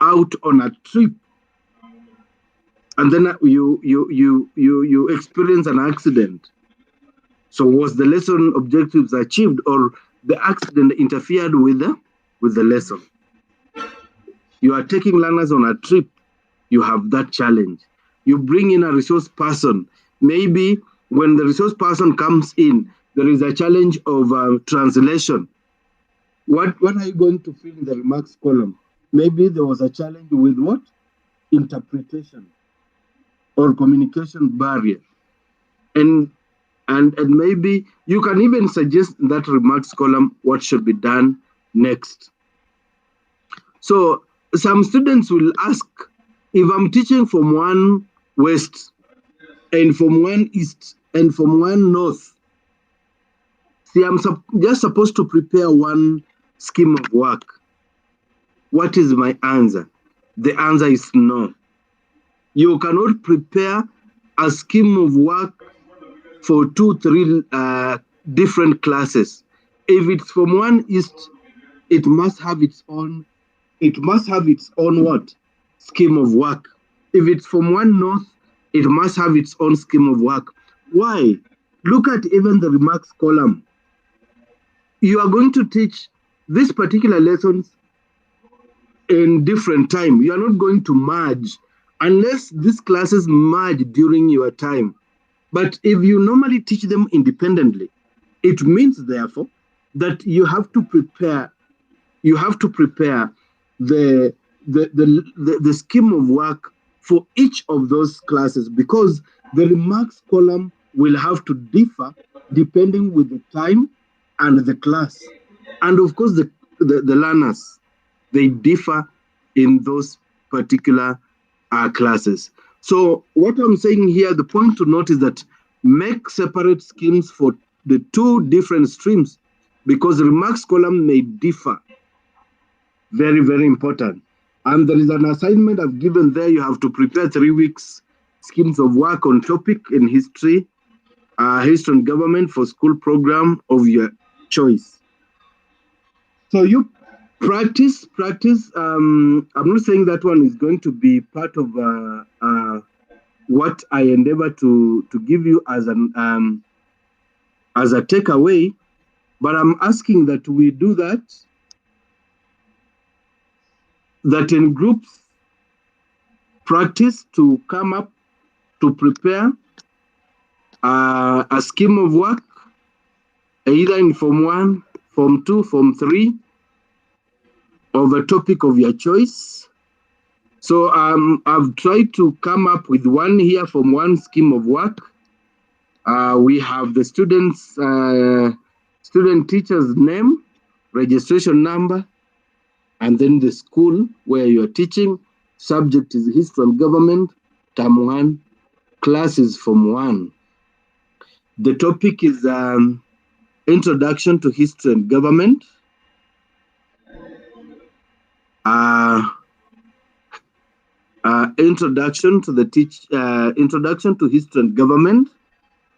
on a trip, and then you experience an accident. So was the lesson objectives achieved, or the accident interfered with the lesson? You are taking learners on a trip, you have that challenge. You bring in a resource person. Maybe when the resource person comes in, there is a challenge of translation. What are you going to fill in the remarks column? Maybe there was a challenge with what? Interpretation or communication barrier. And maybe you can even suggest in that remarks column what should be done next. So some students will ask, if I'm teaching from 1 West and from 1 East and from 1 North, see, I'm just supposed to prepare one scheme of work. What is my answer? The answer is no. You cannot prepare a scheme of work for 2, 3 different classes. If it's from 1 East, it must have its own what? Scheme of work. If it's from 1 North, it must have its own scheme of work. Why? Look at even the remarks column. You are going to teach this particular lessons in different time. You are not going to merge unless these classes merge during your time. But if you normally teach them independently, it means therefore that you have to prepare the scheme of work for each of those classes, because the remarks column will have to differ depending with the time and the class, and of course the learners. They differ in those particular classes. So what I'm saying here, the point to note is that make separate schemes for the two different streams, because the remarks column may differ. Very, very important. And there is an assignment I've given there. You have to prepare 3 weeks schemes of work on topic in history, history and government for school program of your choice. So you practice. I'm not saying that one is going to be part of what I endeavor to give you as a takeaway, but I'm asking that we do that in groups, practice to come up to prepare a scheme of work, either in Form 1, Form 2, Form 3, of a topic of your choice. So I've tried to come up with one here from one scheme of work. We have the student teacher's name, registration number, and then the school where you're teaching. Subject is history and government, term 1, class is Form 1. The topic is introduction to history and government. Introduction to history and government.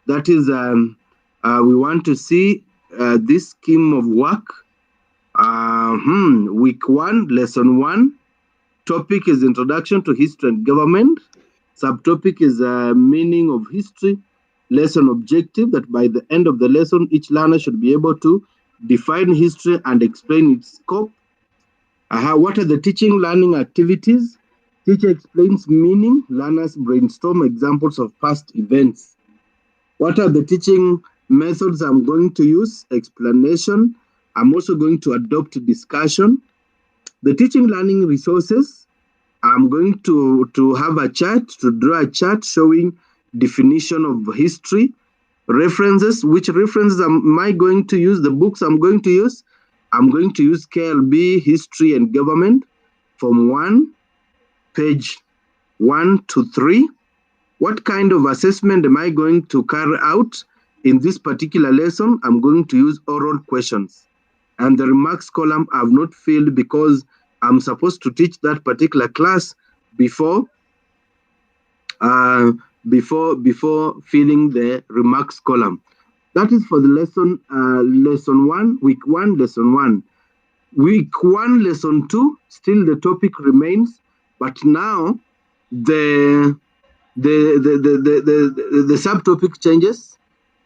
That is, we want to see this scheme of work. Week 1, lesson 1. Topic is introduction to history and government. Subtopic is meaning of history. Lesson objective, that by the end of the lesson, each learner should be able to define history and explain its scope. What are the teaching learning activities? Teacher explains meaning. Learners brainstorm examples of past events. What are the teaching methods I'm going to use? Explanation. I'm also going to adopt discussion. The teaching learning resources, I'm going to have a chart, to draw a chart showing definition of history. References, which references am I going to use? The books I'm going to use? I'm going to use KLB, History and Government, Form 1, page 1 to 3. What kind of assessment am I going to carry out in this particular lesson? I'm going to use oral questions. And the remarks column I've not filled because I'm supposed to teach that particular class before filling the remarks column. That is for the lesson 1, week 1, lesson 1. Week 1, lesson 2, still the topic remains, but now the subtopic changes.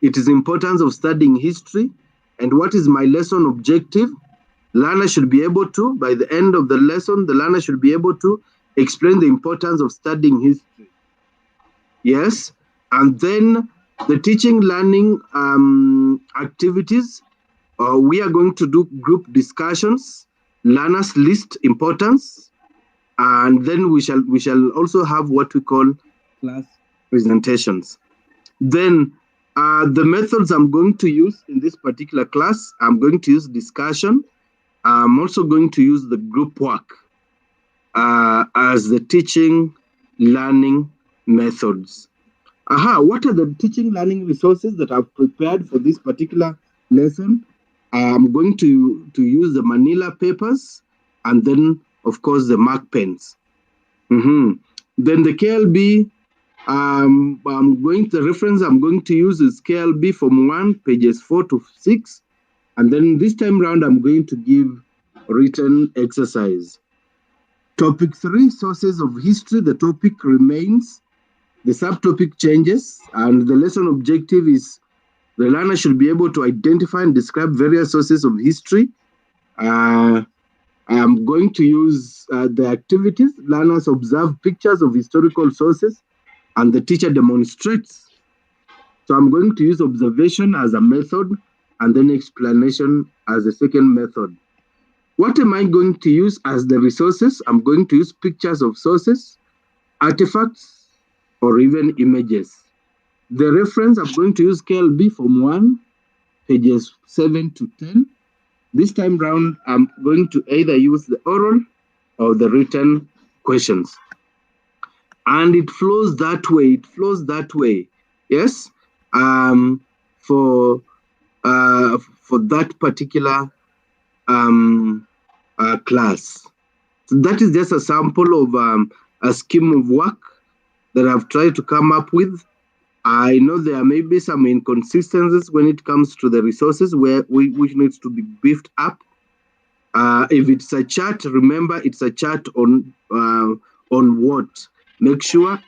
It is importance of studying history. And what is my lesson objective? Learner should be able to, by the end of the lesson, the learner should be able to explain the importance of studying history. Yes, and then the teaching learning activities, we are going to do group discussions, learners list importance, and then we shall also have what we call class presentations. Then the methods I'm going to use in this particular class, I'm going to use discussion. I'm also going to use the group work as the teaching learning methods. What are the teaching learning resources that I've prepared for this particular lesson? I'm going to use the manila papers and then, of course, the mark pens. Then the KLB, the reference I'm going to use is KLB Form 1, pages 4 to 6. And then this time round, I'm going to give written exercise. Topic 3, sources of history. The topic remains. The subtopic changes, and the lesson objective is the learner should be able to identify and describe various sources of history. I'm going to use the activities. Learners observe pictures of historical sources, and the teacher demonstrates. So I'm going to use observation as a method, and then explanation as a second method. What am I going to use as the resources? I'm going to use pictures of sources, artifacts, or even images. The reference, I'm going to use KLB Form 1, pages 7 to 10. This time round, I'm going to either use the oral or the written questions. And it flows that way. Yes, for that particular class. So that is just a sample of a scheme of work that I've tried to come up with. I know there may be some inconsistencies when it comes to the resources which needs to be beefed up. If it's a chart, remember it's a chart on what? Make sure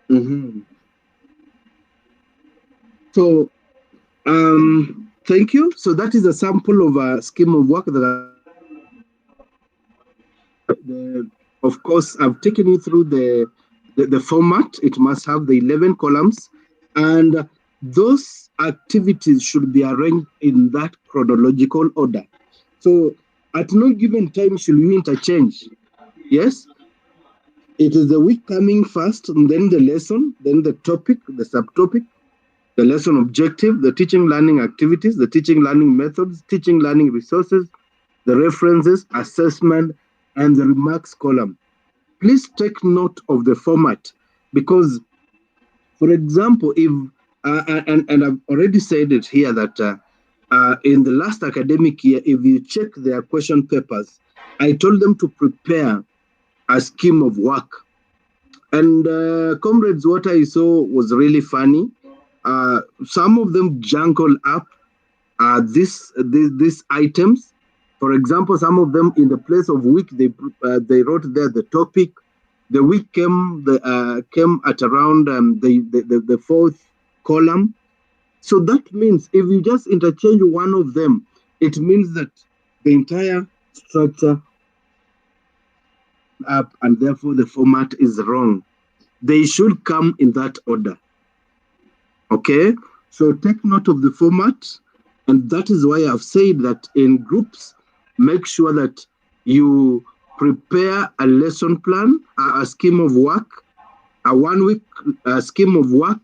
mhm. So thank you. So that is a sample of a scheme of work that of course I've taken you through the format. It must have the 11 columns, and those activities should be arranged in that chronological order. So at no given time should we interchange. Yes, it is the week coming first, and then the lesson, then the topic, the subtopic, the lesson objective, the teaching learning activities, the teaching learning methods, teaching learning resources, the references, assessment, and the remarks column. Please take note of the format because, for example, if and I've already said it here that in the last academic year, if you check their question papers, I told them to prepare a scheme of work. And comrades, what I saw was really funny. Some of them jungle up these items. For example, some of them in the place of week they wrote there the topic. The week came at around the fourth column. So that means if you just interchange one of them, it means that the entire structure up and therefore the format is wrong. They should come in that order. Okay, so take note of the format, and that is why I've said that in groups, make sure that you prepare a lesson plan, a scheme of work, a 1 week scheme of work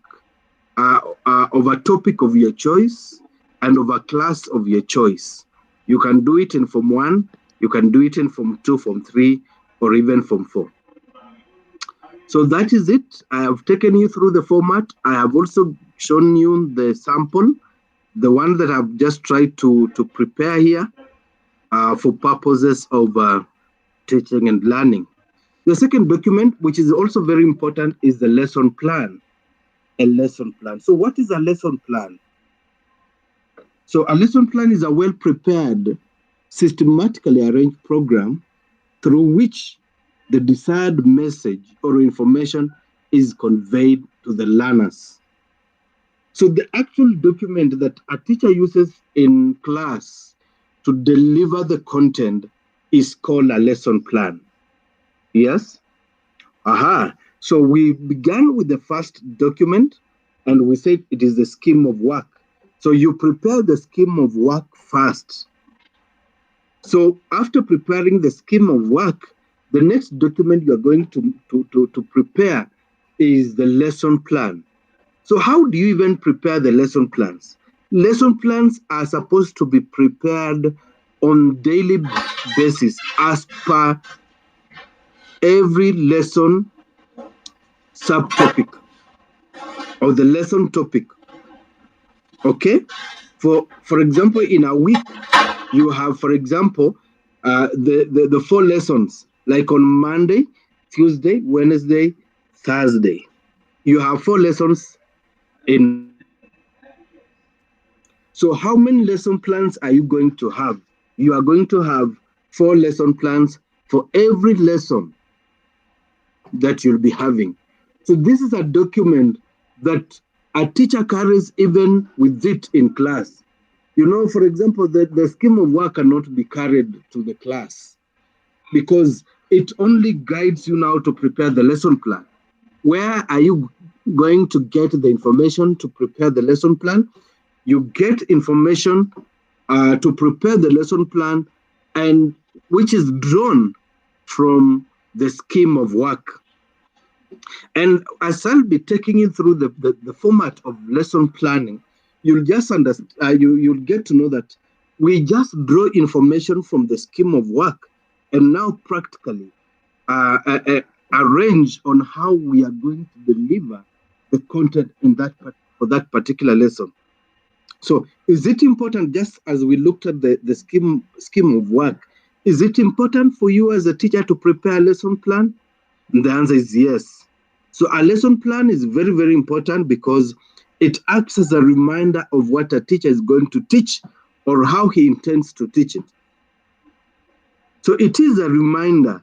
of a topic of your choice and of a class of your choice. You can do it in Form 1, you can do it in Form 2, Form 3, or even Form 4. So that is it. I have taken you through the format. I have also shown you the sample, the one that I've just tried to prepare here for purposes of teaching and learning. The second document, which is also very important, is the lesson plan. A lesson plan. So what is a lesson plan? So a lesson plan is a well-prepared, systematically arranged program through which the desired message or information is conveyed to the learners. So the actual document that a teacher uses in class to deliver the content is called a lesson plan. Yes? Aha. So we began with the first document and we said it is the scheme of work. So you prepare the scheme of work first. So after preparing the scheme of work, the next document you are going to prepare is the lesson plan. So how do you even prepare the lesson plans? Lesson plans are supposed to be prepared on daily basis as per every lesson subtopic or the lesson topic. Okay? For example, in a week, you have, for example, the 4 lessons, like on Monday, Tuesday, Wednesday, Thursday. You have 4 lessons in. So how many lesson plans are you going to have? You are going to have 4 lesson plans for every lesson that you'll be having. So this is a document that a teacher carries even with it in class. You know, for example, the scheme of work cannot be carried to the class because it only guides you now to prepare the lesson plan. Where are you going to get the information to prepare the lesson plan? You get information to prepare the lesson plan, and which is drawn from the scheme of work. And as I'll be taking you through the format of lesson planning, you'll just understand, you'll get to know that we just draw information from the scheme of work and now practically arrange on how we are going to deliver the content in for that particular lesson. So is it important, just as we looked at the scheme of work, is it important for you as a teacher to prepare a lesson plan? And the answer is yes. So a lesson plan is very, very important because it acts as a reminder of what a teacher is going to teach or how he intends to teach it. So it is a reminder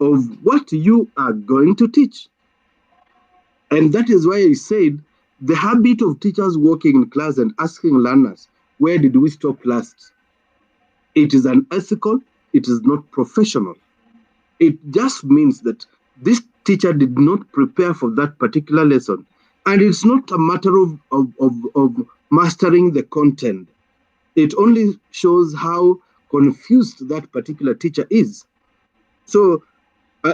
of what you are going to teach. And that is why I said the habit of teachers walking in class and asking learners, where did we stop last? It is unethical, it is not professional. It just means that this teacher did not prepare for that particular lesson. And it's not a matter of mastering the content. It only shows how confused that particular teacher is. So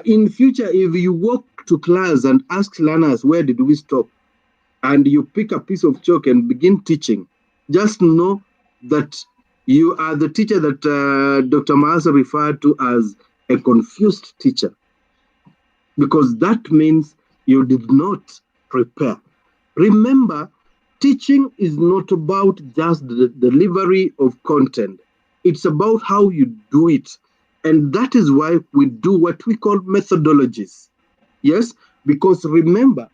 in future, if you walk to class and ask learners, where did we stop? And you pick a piece of chalk and begin teaching, just know that you are the teacher that Dr. Maasa referred to as a confused teacher, because that means you did not prepare. Remember, teaching is not about just the delivery of content. It's about how you do it. And that is why we do what we call methodologies. Yes, because remember,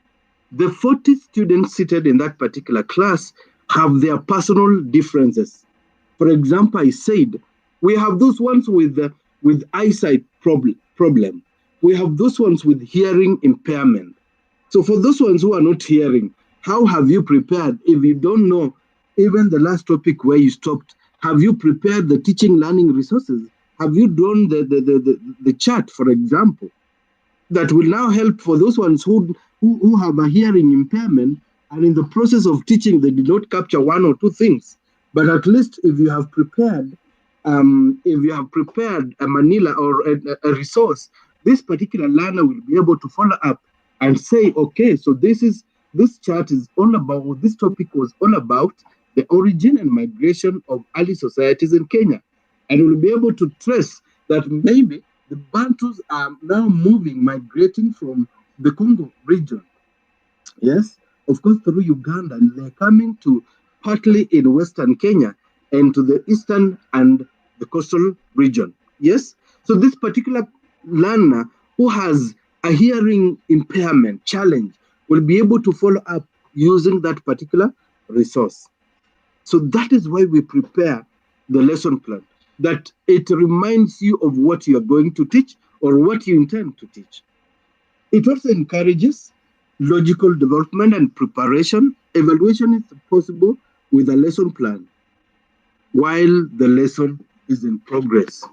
the 40 students seated in that particular class have their personal differences. For example, I said, we have those ones with eyesight problem. We have those ones with hearing impairment. So for those ones who are not hearing, how have you prepared? If you don't know even the last topic where you stopped, have you prepared the teaching learning resources? Have you drawn the chart, for example, that will now help for those ones who have a hearing impairment, and in the process of teaching, they did not capture one or two things. But at least if you have prepared, a manila or a resource, this particular learner will be able to follow up and say, okay, so this chart is all about, this topic was all about the origin and migration of early societies in Kenya. And we'll be able to trace that maybe the Bantus are now migrating from the Congo region. Yes, of course, through Uganda, and they're coming to partly in Western Kenya and to the eastern and the coastal region. Yes, so this particular learner who has a hearing impairment challenge will be able to follow up using that particular resource. So that is why we prepare the lesson plan, that it reminds you of what you are going to teach or what you intend to teach. It also encourages logical development and preparation. Evaluation is possible with a lesson plan while the lesson is in progress.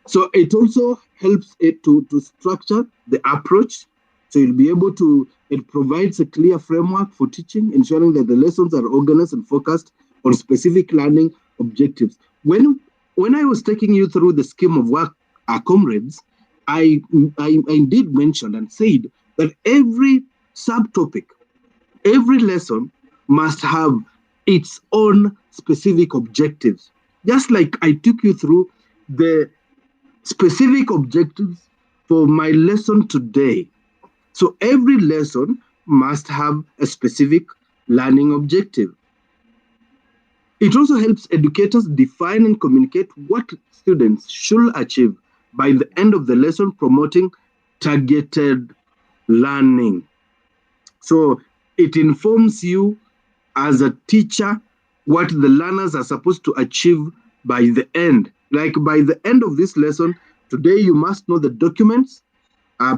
So it also helps it to structure the approach. So you'll be able to, it provides a clear framework for teaching, ensuring that the lessons are organized and focused on specific learning objectives. When I was taking you through the scheme of work, our comrades, I did mention and said that every subtopic, every lesson must have its own specific objectives. Just like I took you through the specific objectives for my lesson today. So every lesson must have a specific learning objective. It also helps educators define and communicate what students should achieve by the end of the lesson, promoting targeted learning. So it informs you as a teacher what the learners are supposed to achieve by the end. Like by the end of this lesson, today you must know the documents,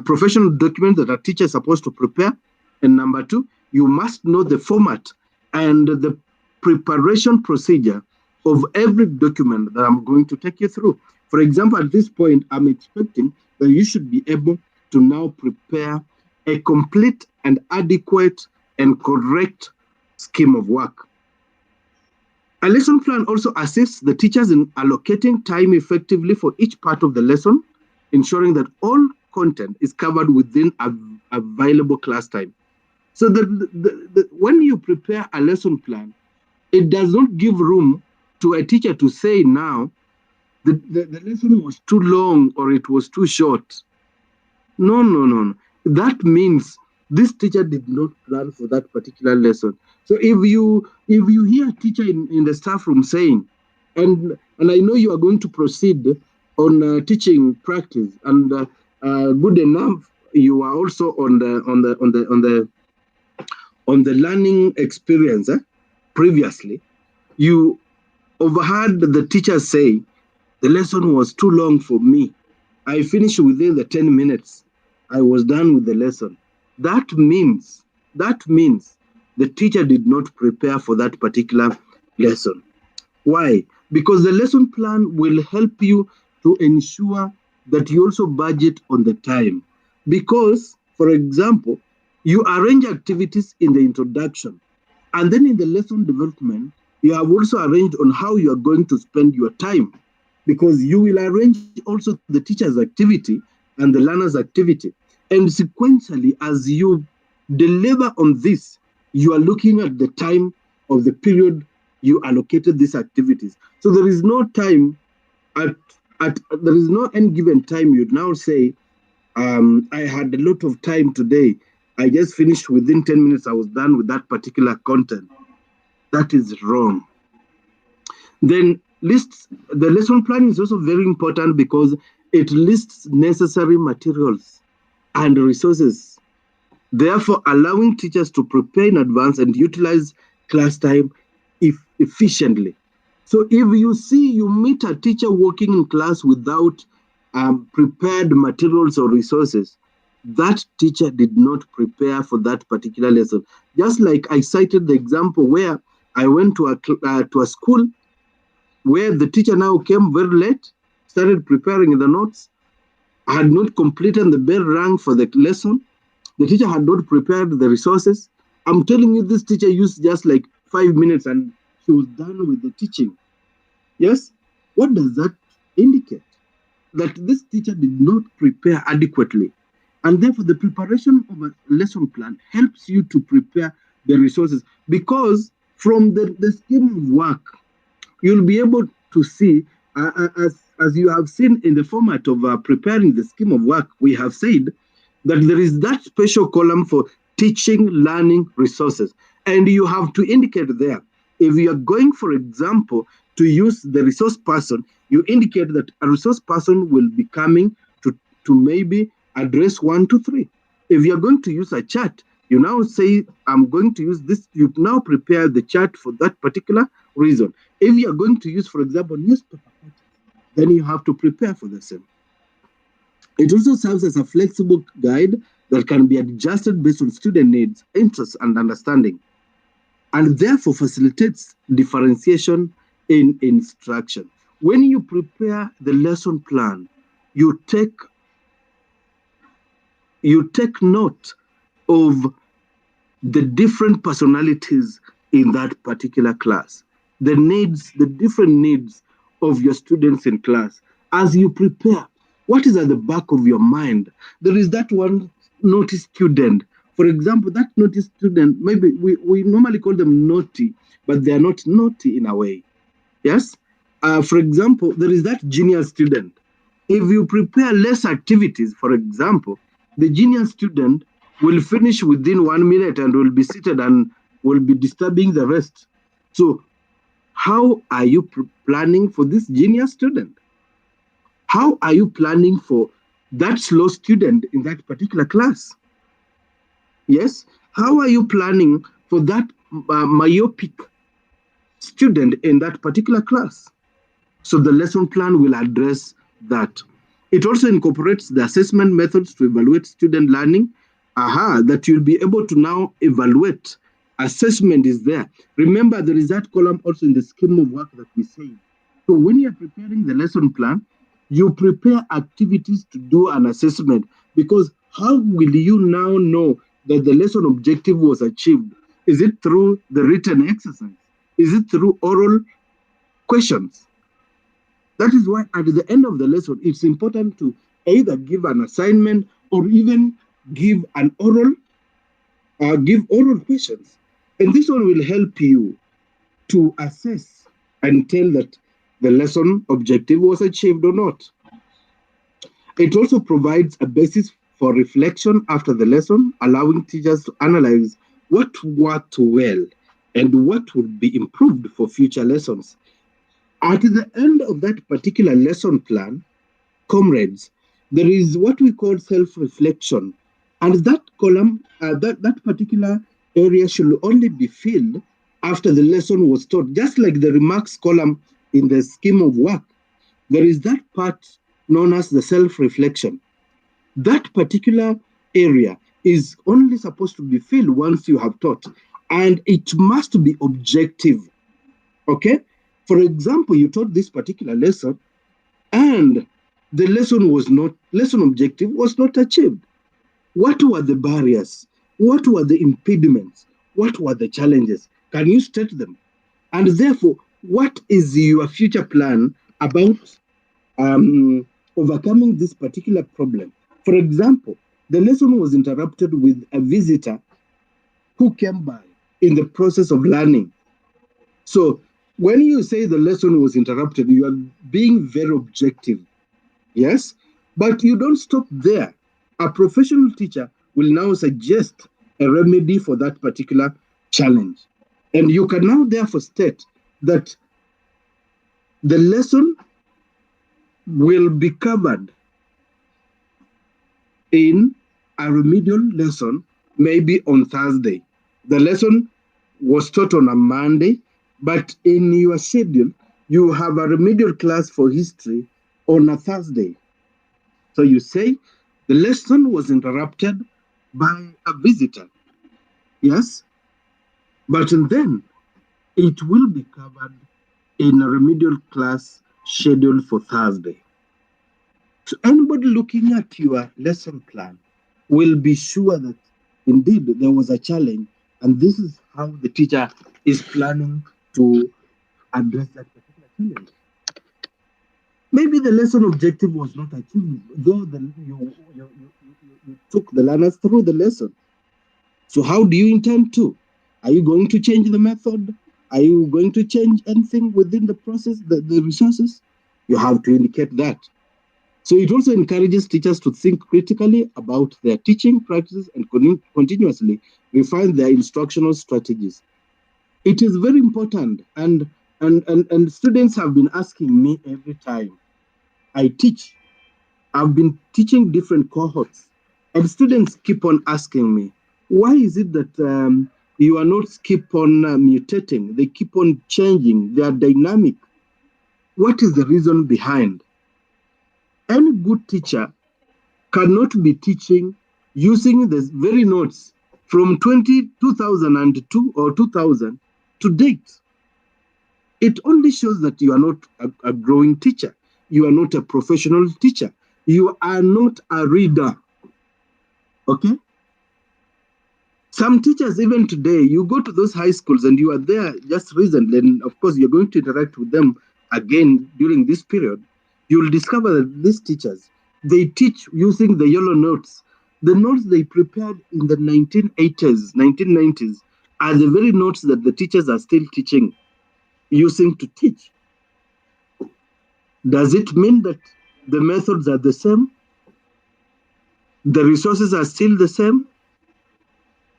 professional documents that a teacher is supposed to prepare. And number two, you must know the format and the preparation procedure of every document that I'm going to take you through. For example, at this point, I'm expecting that you should be able to now prepare a complete and adequate and correct scheme of work. A lesson plan also assists the teachers in allocating time effectively for each part of the lesson. ensuring that all content is covered within a available class time. So when you prepare a lesson plan, it does not give room to a teacher to say now the lesson was too long or it was too short. No, no, no, no. That means this teacher did not plan for that particular lesson. So if you hear a teacher in the staff room saying, and I know you are going to proceed on teaching practice, and good enough, you are also on the learning experience. Previously, you overheard the teacher say the lesson was too long for me. I finished within the 10 minutes. I was done with the lesson. That means the teacher did not prepare for that particular lesson. Why? Because the lesson plan will help you to ensure that you also budget on the time. Because, for example, you arrange activities in the introduction, and then in the lesson development, you have also arranged on how you are going to spend your time, because you will arrange also the teacher's activity and the learner's activity. And sequentially, as you deliver on this, you are looking at the time of the period you allocated these activities. So there is no time at there is no any given time you'd now say, I had a lot of time today. I just finished within 10 minutes, I was done with that particular content. That is wrong. Then the lesson plan is also very important because it lists necessary materials and resources, therefore allowing teachers to prepare in advance and utilize class time efficiently. So if you see you meet a teacher working in class without prepared materials or resources, that teacher did not prepare for that particular lesson. Just like I cited the example where I went to a school where the teacher now came very late, started preparing the notes, had not completed the bell rang for the lesson. The teacher had not prepared the resources. I'm telling you, this teacher used just like 5 minutes and she was done with the teaching. Yes? What does that indicate? That this teacher did not prepare adequately. And therefore, the preparation of a lesson plan helps you to prepare the resources, because from the scheme of work, you'll be able to see, as you have seen in the format of preparing the scheme of work, we have said that there is that special column for teaching learning resources. And you have to indicate there, if you are going, for example, to use the resource person, you indicate that a resource person will be coming to maybe address 1 to 3. If you're going to use a chart, you now say, I'm going to use this. You've now prepared the chart for that particular reason. If you're going to use, for example, newspaper, then you have to prepare for the same. It also serves as a flexible guide that can be adjusted based on student needs, interests, and understanding, and therefore facilitates differentiation in instruction. When you prepare the lesson plan, you take note of the different personalities in that particular class, the different needs of your students in class. As you prepare, what is at the back of your mind? There is that one naughty student. For example, that naughty student, maybe we normally call them naughty, but they are not naughty in a way. Yes? For example, there is that genius student. If you prepare less activities, for example, the genius student will finish within 1 minute and will be seated and will be disturbing the rest. So how are you planning for this genius student? How are you planning for that slow student in that particular class? Yes? How are you planning for that myopic student in that particular class? So the lesson plan will address that. It also incorporates the assessment methods to evaluate student learning. That you'll be able to now evaluate. Assessment is there. Remember, there is that column also in the scheme of work that we say. So when you're preparing the lesson plan, you prepare activities to do an assessment, because how will you now know that the lesson objective was achieved? Is it through the written exercise? Is it through oral questions? That is why at the end of the lesson, it's important to either give an assignment or even give oral questions. And this one will help you to assess and tell that the lesson objective was achieved or not. It also provides a basis for reflection after the lesson, allowing teachers to analyze what worked well and what would be improved for future lessons. At the end of that particular lesson plan, comrades, there is what we call self-reflection. And that column, that particular area should only be filled after the lesson was taught, just like the remarks column in the scheme of work. There is that part known as the self-reflection. That particular area is only supposed to be filled once you have taught, and it must be objective. Okay? For example, you taught this particular lesson, and the lesson objective was not achieved. What were the barriers? What were the impediments? What were the challenges? Can you state them? And therefore, what is your future plan about overcoming this particular problem? For example, the lesson was interrupted with a visitor who came by in the process of learning. So when you say the lesson was interrupted, you are being very objective. Yes, but you don't stop there. A professional teacher will now suggest a remedy for that particular challenge. And you can now therefore state that the lesson will be covered in a remedial lesson, maybe on Thursday. The lesson was taught on a Monday, but in your schedule, you have a remedial class for history on a Thursday. So you say the lesson was interrupted by a visitor. Yes? But then it will be covered in a remedial class scheduled for Thursday. So anybody looking at your lesson plan will be sure that indeed there was a challenge, and this is how the teacher is planning to address that particular challenge. Maybe the lesson objective was not achieved, though you took the learners through the lesson. So how do you intend to? Are you going to change the method? Are you going to change anything within the process, the resources? You have to indicate that. So it also encourages teachers to think critically about their teaching practices and continuously refine their instructional strategies. It is very important, and students have been asking me every time I teach. I've been teaching different cohorts, and students keep on asking me, why is it that you are not keep on mutating? They keep on changing. They are dynamic. What is the reason behind? Any good teacher cannot be teaching using the very notes from 2002 or 2000 to date. It only shows that you are not a growing teacher. You are not a professional teacher. You are not a reader. Okay? Some teachers, even today, you go to those high schools and you are there just recently, and of course, you're going to interact with them again during this period. You'll discover that these teachers, they teach using the yellow notes. The notes they prepared in the 1980s, 1990s are the very notes that the teachers are still teaching, using to teach. Does it mean that the methods are the same? The resources are still the same?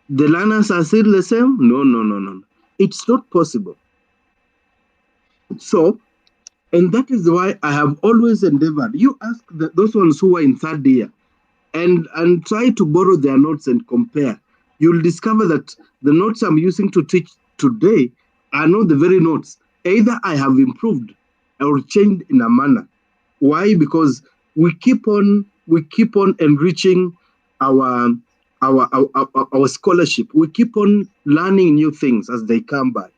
The learners are still the same? No. It's not possible. So, and that is why I have always endeavored. You ask those ones who are in third year and try to borrow their notes and compare. You'll discover that the notes I'm using to teach today are not the very notes. Either I have improved or changed in a manner. Why? Because we keep on enriching our scholarship. We keep on learning new things as they come by.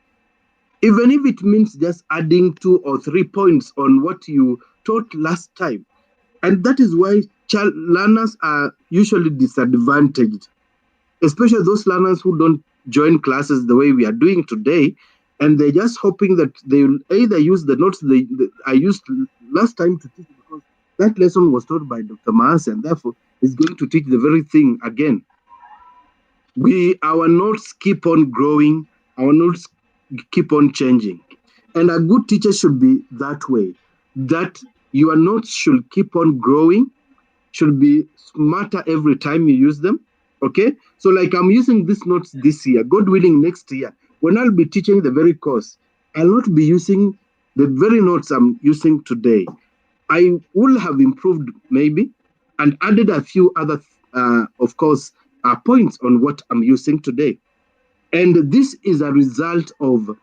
Even if it means just adding 2 or 3 points on what you taught last time. And that is why learners are usually disadvantaged, especially those learners who don't join classes the way we are doing today, and they're just hoping that they will either use the notes I used last time to teach, because That lesson was taught by Dr. Maas, and therefore is going to teach the very thing again. Our notes keep on growing, our notes keep on changing. And a good teacher should be that way, that your notes should keep on growing, should be smarter every time you use them. Okay? So, like I'm using these notes this year, God willing, next year, when I'll be teaching the very course, I'll not be using the very notes I'm using today. I will have improved maybe and added a few other, of course, points on what I'm using today. And this is a result of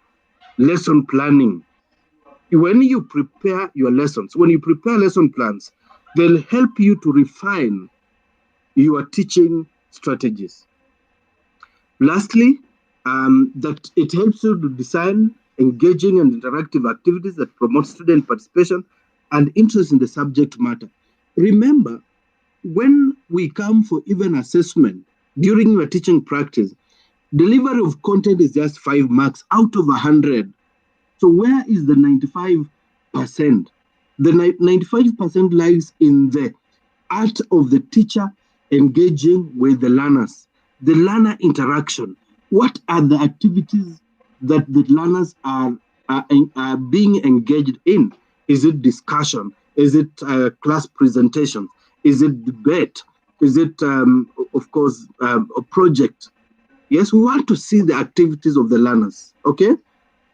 lesson planning. When you prepare your lessons, when you prepare lesson plans, they'll help you to refine your teaching strategies. Lastly, that it helps you to design engaging and interactive activities that promote student participation and interest in the subject matter. Remember, when we come for even assessment during your teaching practice, delivery of content is just 5 marks out of 100. So where is the 95%? The 95% lies in the art of the teacher engaging with the learners, the learner interaction. What are the activities that the learners are being engaged in? Is it discussion? Is it class presentation? Is it debate? Is it, of course, a project? Yes, we want to see the activities of the learners, okay?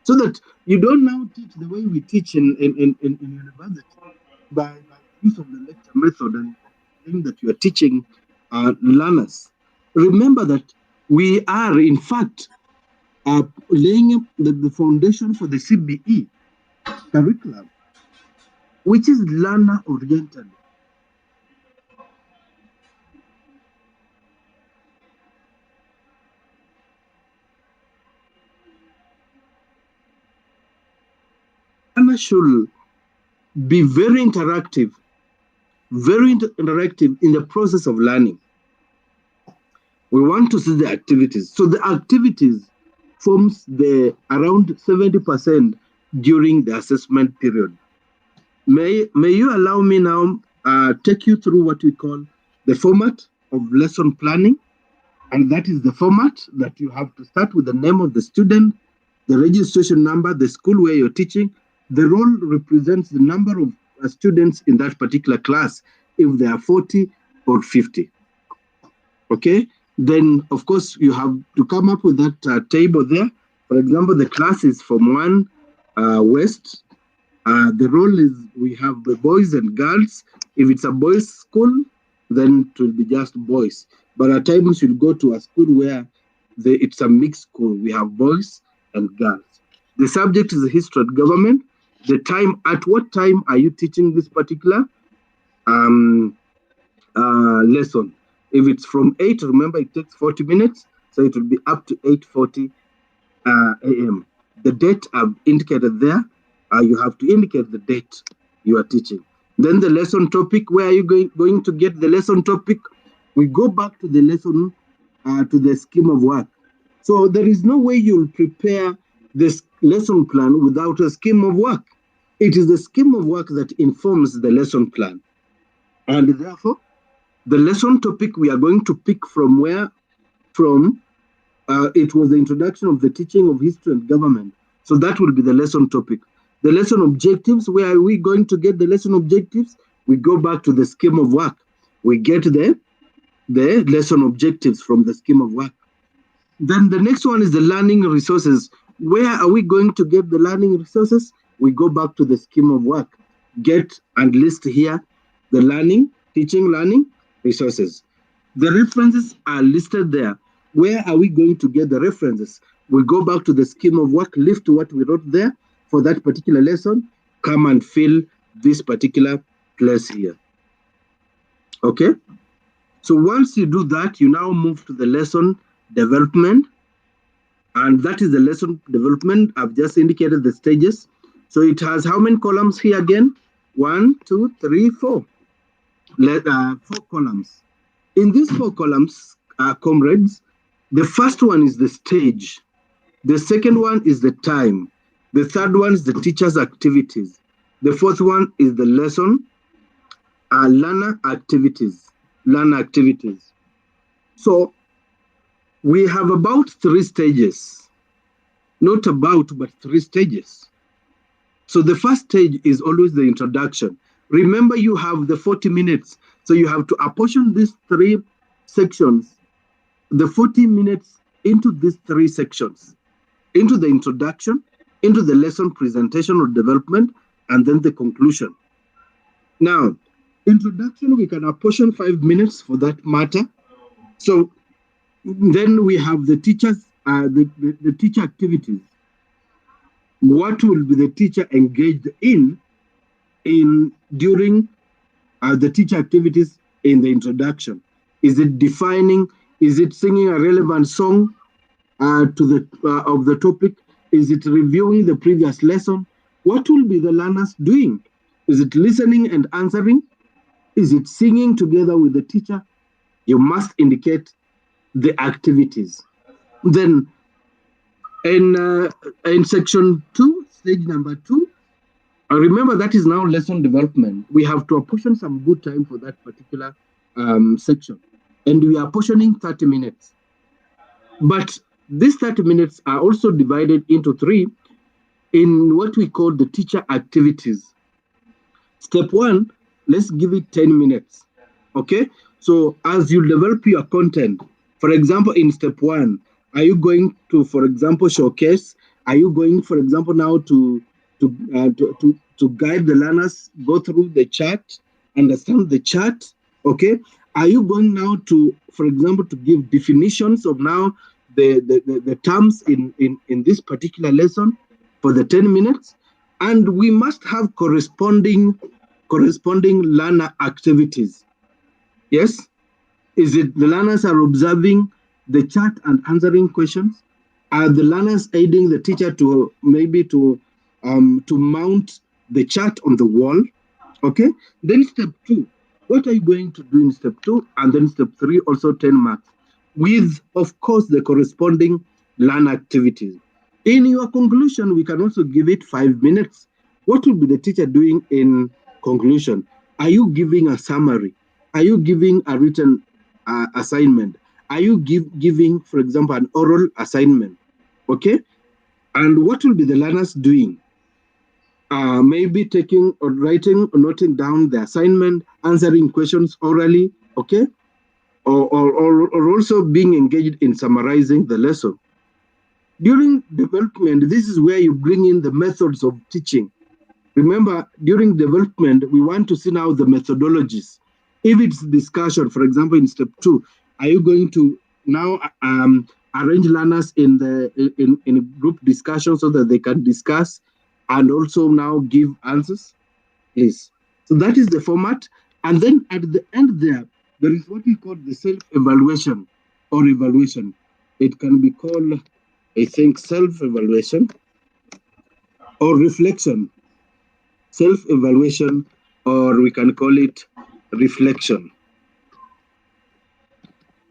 So that you don't now teach the way we teach in university by use of the lecture method and think that you are teaching learners. Remember that we are, in fact, laying the foundation for the CBE curriculum, which is learner-oriented. Learner should be very interactive in the process of learning. We want to see the activities. So the activities forms the around 70% during the assessment period. May you allow me now take you through what we call the format of lesson planning. And that is the format that you have to start with the name of the student, the registration number, the school where you're teaching. The roll represents the number of students in that particular class, if there are 40 or 50. Okay? Then, of course, you have to come up with that table there. For example, the class is from 1 West. The role is we have the boys and girls. If it's a boys' school, then it will be just boys. But at times you'll go to a school where it's a mixed school. We have boys and girls. The subject is history and government. The time, at what time are you teaching this particular lesson? If it's from 8, remember it takes 40 minutes, so it will be up to 8:40 a.m. The date I've indicated there, you have to indicate the date you are teaching. Then the lesson topic, where are you going to get the lesson topic? We go back to the lesson, to the scheme of work. So there is no way you'll prepare this lesson plan without a scheme of work. It is the scheme of work that informs the lesson plan. And therefore, the lesson topic we are going to pick from where? From, it was the introduction of the teaching of history and government. So that will be the lesson topic. The lesson objectives, where are we going to get the lesson objectives? We go back to the scheme of work. We get the lesson objectives from the scheme of work. Then the next one is the learning resources. Where are we going to get the learning resources? We go back to the scheme of work. Get and list here the teaching learning resources. The references are listed there. Where are we going to get the references? We go back to the scheme of work, lift what we wrote there for that particular lesson, come and fill this particular place here. Okay? So once you do that, you now move to the lesson development. And that is the lesson development. I've just indicated the stages. So it has how many columns here again? 1, 2, 3, 4. 4 columns. In these 4 columns, comrades, the first one is the stage. The second one is the time. The third one is the teacher's activities. The fourth one is the lesson. are learner activities. Learner activities. So we have about 3 stages. Not about, but 3 stages. So the first stage is always the introduction. Remember, you have the 40 minutes. So you have to apportion these 3 sections, the 40 minutes, into these 3 sections, into the introduction, into the lesson presentation or development, and then the conclusion. Now, introduction, we can apportion 5 minutes for that matter. So then we have the teachers, the teacher activities. What will be the teacher engaged in during the teacher activities in the introduction? Is it defining? Is it singing a relevant song to the of the topic? Is it reviewing the previous lesson? What will be the learners doing? Is it listening and answering? Is it singing together with the teacher? You must indicate the activities. Then in section 2, stage number 2, remember that is now lesson development. We have to apportion some good time for that particular section. And we are apportioning 30 minutes. But these 30 minutes are also divided into 3 in what we call the teacher activities. Step 1, let's give it 10 minutes. Okay? So as you develop your content, for example, in step 1, are you going to, for example, showcase? Are you going, for example, now to guide the learners, go through the chart, understand the chart? Okay. Are you going now to, for example, to give definitions of now the terms in this particular lesson for the 10 minutes? And we must have corresponding learner activities. Yes? Is it the learners are observing the chart and answering questions? Are the learners aiding the teacher to maybe to mount the chart on the wall? Okay. Then step 2, what are you going to do in step 2? And then step 3, also 10 marks, with, of course, the corresponding learn activities. In your conclusion, we can also give it 5 minutes. What will be the teacher doing in conclusion? Are you giving a summary? Are you giving a written assignment? Are you giving, for example, an oral assignment? Okay. And what will be the learners doing? Maybe taking or writing or noting down the assignment, answering questions orally, okay? Or also being engaged in summarizing the lesson. During development, this is where you bring in the methods of teaching. Remember, during development, we want to see now the methodologies. If it's discussion, for example, in step 2, are you going to now arrange learners in group discussion so that they can discuss and also now give answers? Please. So that is the format. And then at the end there is what we call the self-evaluation or evaluation. It can be called, I think, self-evaluation or reflection. Self-evaluation, or we can call it reflection.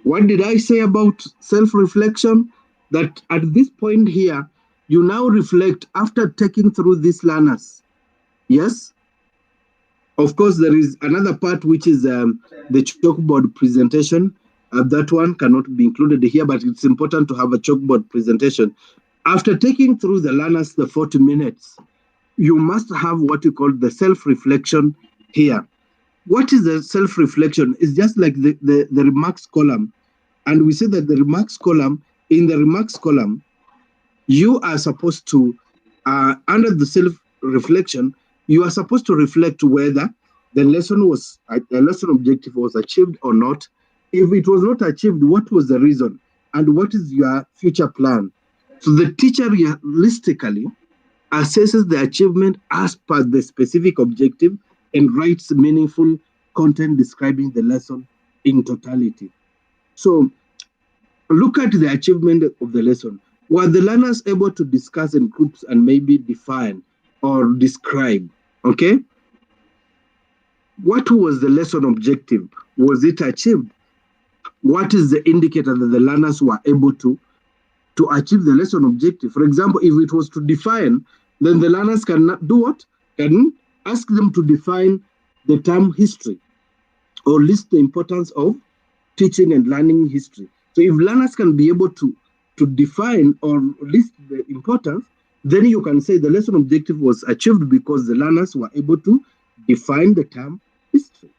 What did I say about self-reflection? That at this point here, you now reflect after taking through these learners. Yes? Of course, there is another part which is the chalkboard presentation. That one cannot be included here, but it's important to have a chalkboard presentation. After taking through the learners the 40 minutes, you must have what you call the self-reflection here. What is the self-reflection? It's just like the remarks column. And we say that the remarks column, in the remarks column, you are supposed to, under the self-reflection, you are supposed to reflect whether the lesson objective was achieved or not. If it was not achieved, what was the reason? And what is your future plan? So the teacher realistically assesses the achievement as per the specific objective and writes meaningful content describing the lesson in totality. So look at the achievement of the lesson. Were the learners able to discuss in groups and maybe define or describe? Okay. What was the lesson objective? Was it achieved? What is the indicator that the learners were able to achieve the lesson objective? For example, if it was to define, then the learners can do what? Can ask them to define the term history. or list the importance of teaching and learning history. So if learners can be able to define or list the importance, then you can say the lesson objective was achieved because the learners were able to define the term history.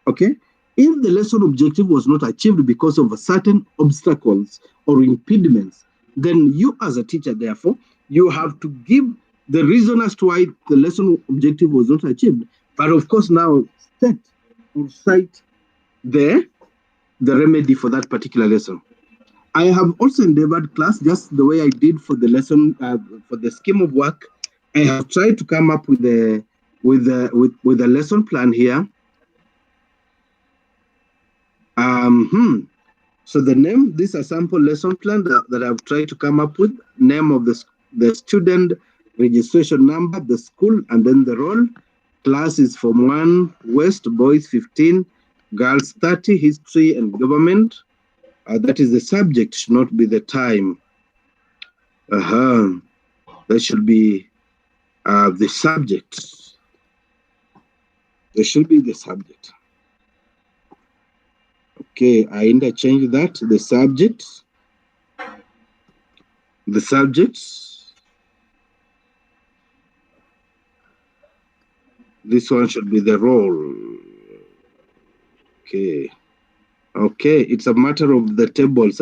Okay? If the lesson objective was not achieved because of certain obstacles or impediments, then you as a teacher, therefore, you have to give the reason as to why the lesson objective was not achieved. But of course, now state or cite the remedy for that particular lesson. I have also endeavored class, just the way I did for the lesson, for the scheme of work. I have tried to come up with a lesson plan here. So the name, this is a sample lesson plan that I've tried to come up with. Name of the student, registration number, the school, and then the role. Class is Form 1 West, boys 15, girls 30, history and government. That is the subject, should not be the time. That should be the subject. There should be the subject. Okay, I interchange that, the subject. The subject. This one should be the role. Okay. Okay, it's a matter of the tables.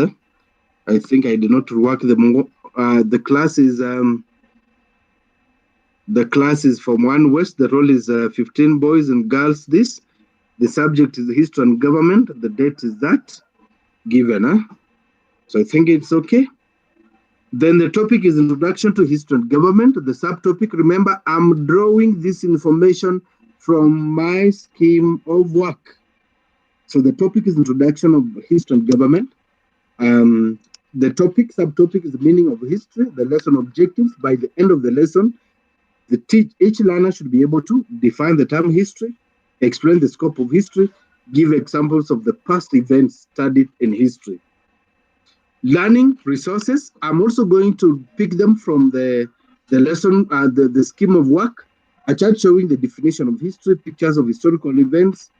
I think I did not work them. The class is Form 1 West. The role is 15 boys and girls. The subject is history and government. The date is that given. So I think it's okay. Then the topic is introduction to history and government. The subtopic, remember, I'm drawing this information from my scheme of work. So the topic is introduction of history and government. The subtopic is the meaning of history, the lesson objectives. By the end of the lesson, each learner should be able to define the term history, explain the scope of history, give examples of the past events studied in history. Learning resources, I'm also going to pick them from the lesson, the scheme of work, a chart showing the definition of history, pictures of historical events.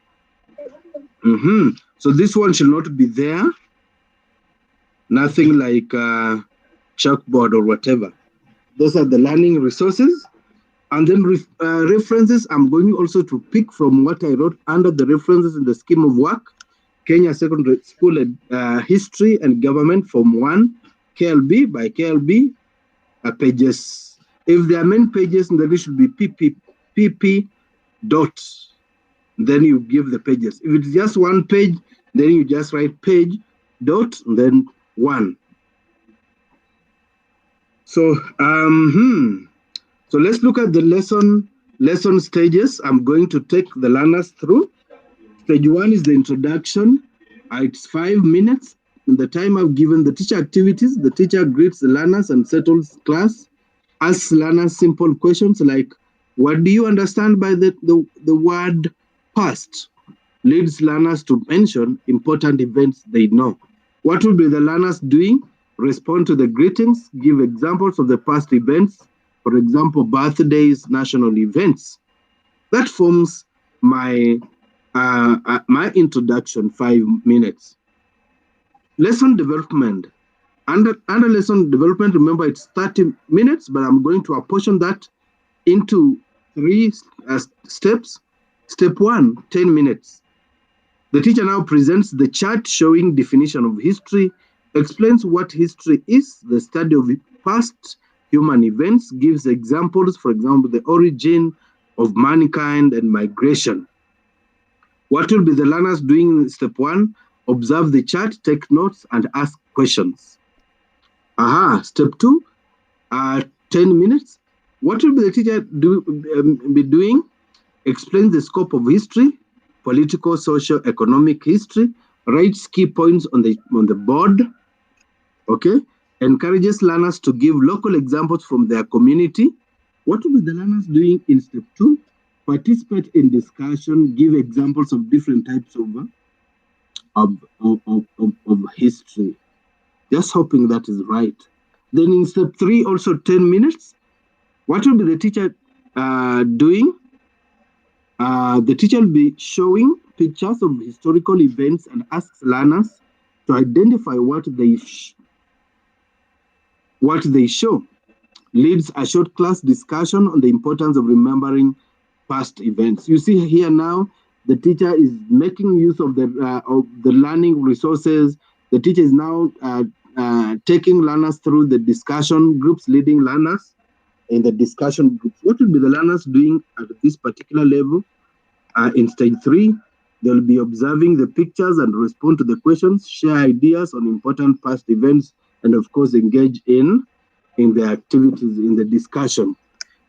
So this one should not be there. Nothing like Chalkboard or whatever. Those are the learning resources. And then references, I'm going also to pick from what I wrote under the references in the scheme of work. Kenya Secondary School History and Government Form 1, KLB by KLB, pages. If there are many pages, then it should be PP dot. Then you give the pages. If it's just one page, then you just write page dot, then 1. So, so let's look at the lesson stages. I'm going to take the learners through. Stage 1 is the introduction. It's 5 minutes. In the time I've given the teacher activities, the teacher greets the learners and settles class. Asks learners simple questions like, what do you understand by the word past? Leads learners to mention important events they know. What will be the learners doing? Respond to the greetings, give examples of the past events, for example, birthdays, national events. That forms my introduction, 5 minutes. Lesson development. Under lesson development, remember it's 30 minutes, but I'm going to apportion that into 3 steps. Step 1, 10 minutes. The teacher now presents the chart showing definition of history, explains what history is, the study of past human events, gives examples, for example, the origin of mankind and migration. What will be the learners doing in step 1? Observe the chart, take notes, and ask questions. Step 2, 10 minutes. What will be the teacher be doing? Explain the scope of history, political, social, economic history, writes key points on the board. Okay, encourages learners to give local examples from their community. What will be the learners doing in step 2? Participate in discussion, give examples of different types of history. Just hoping that is right. Then in step 3, also 10 minutes. What will be the teacher doing? The teacher will be showing pictures of historical events and asks learners to identify what they show. Leads a short class discussion on the importance of remembering past events. You see here now, the teacher is making use of the learning resources. The teacher is now taking learners through the discussion groups, leading learners in the discussion groups. What will be the learners doing at this particular level? In stage 3, they'll be observing the pictures and respond to the questions, share ideas on important past events, and of course engage in the activities in the discussion.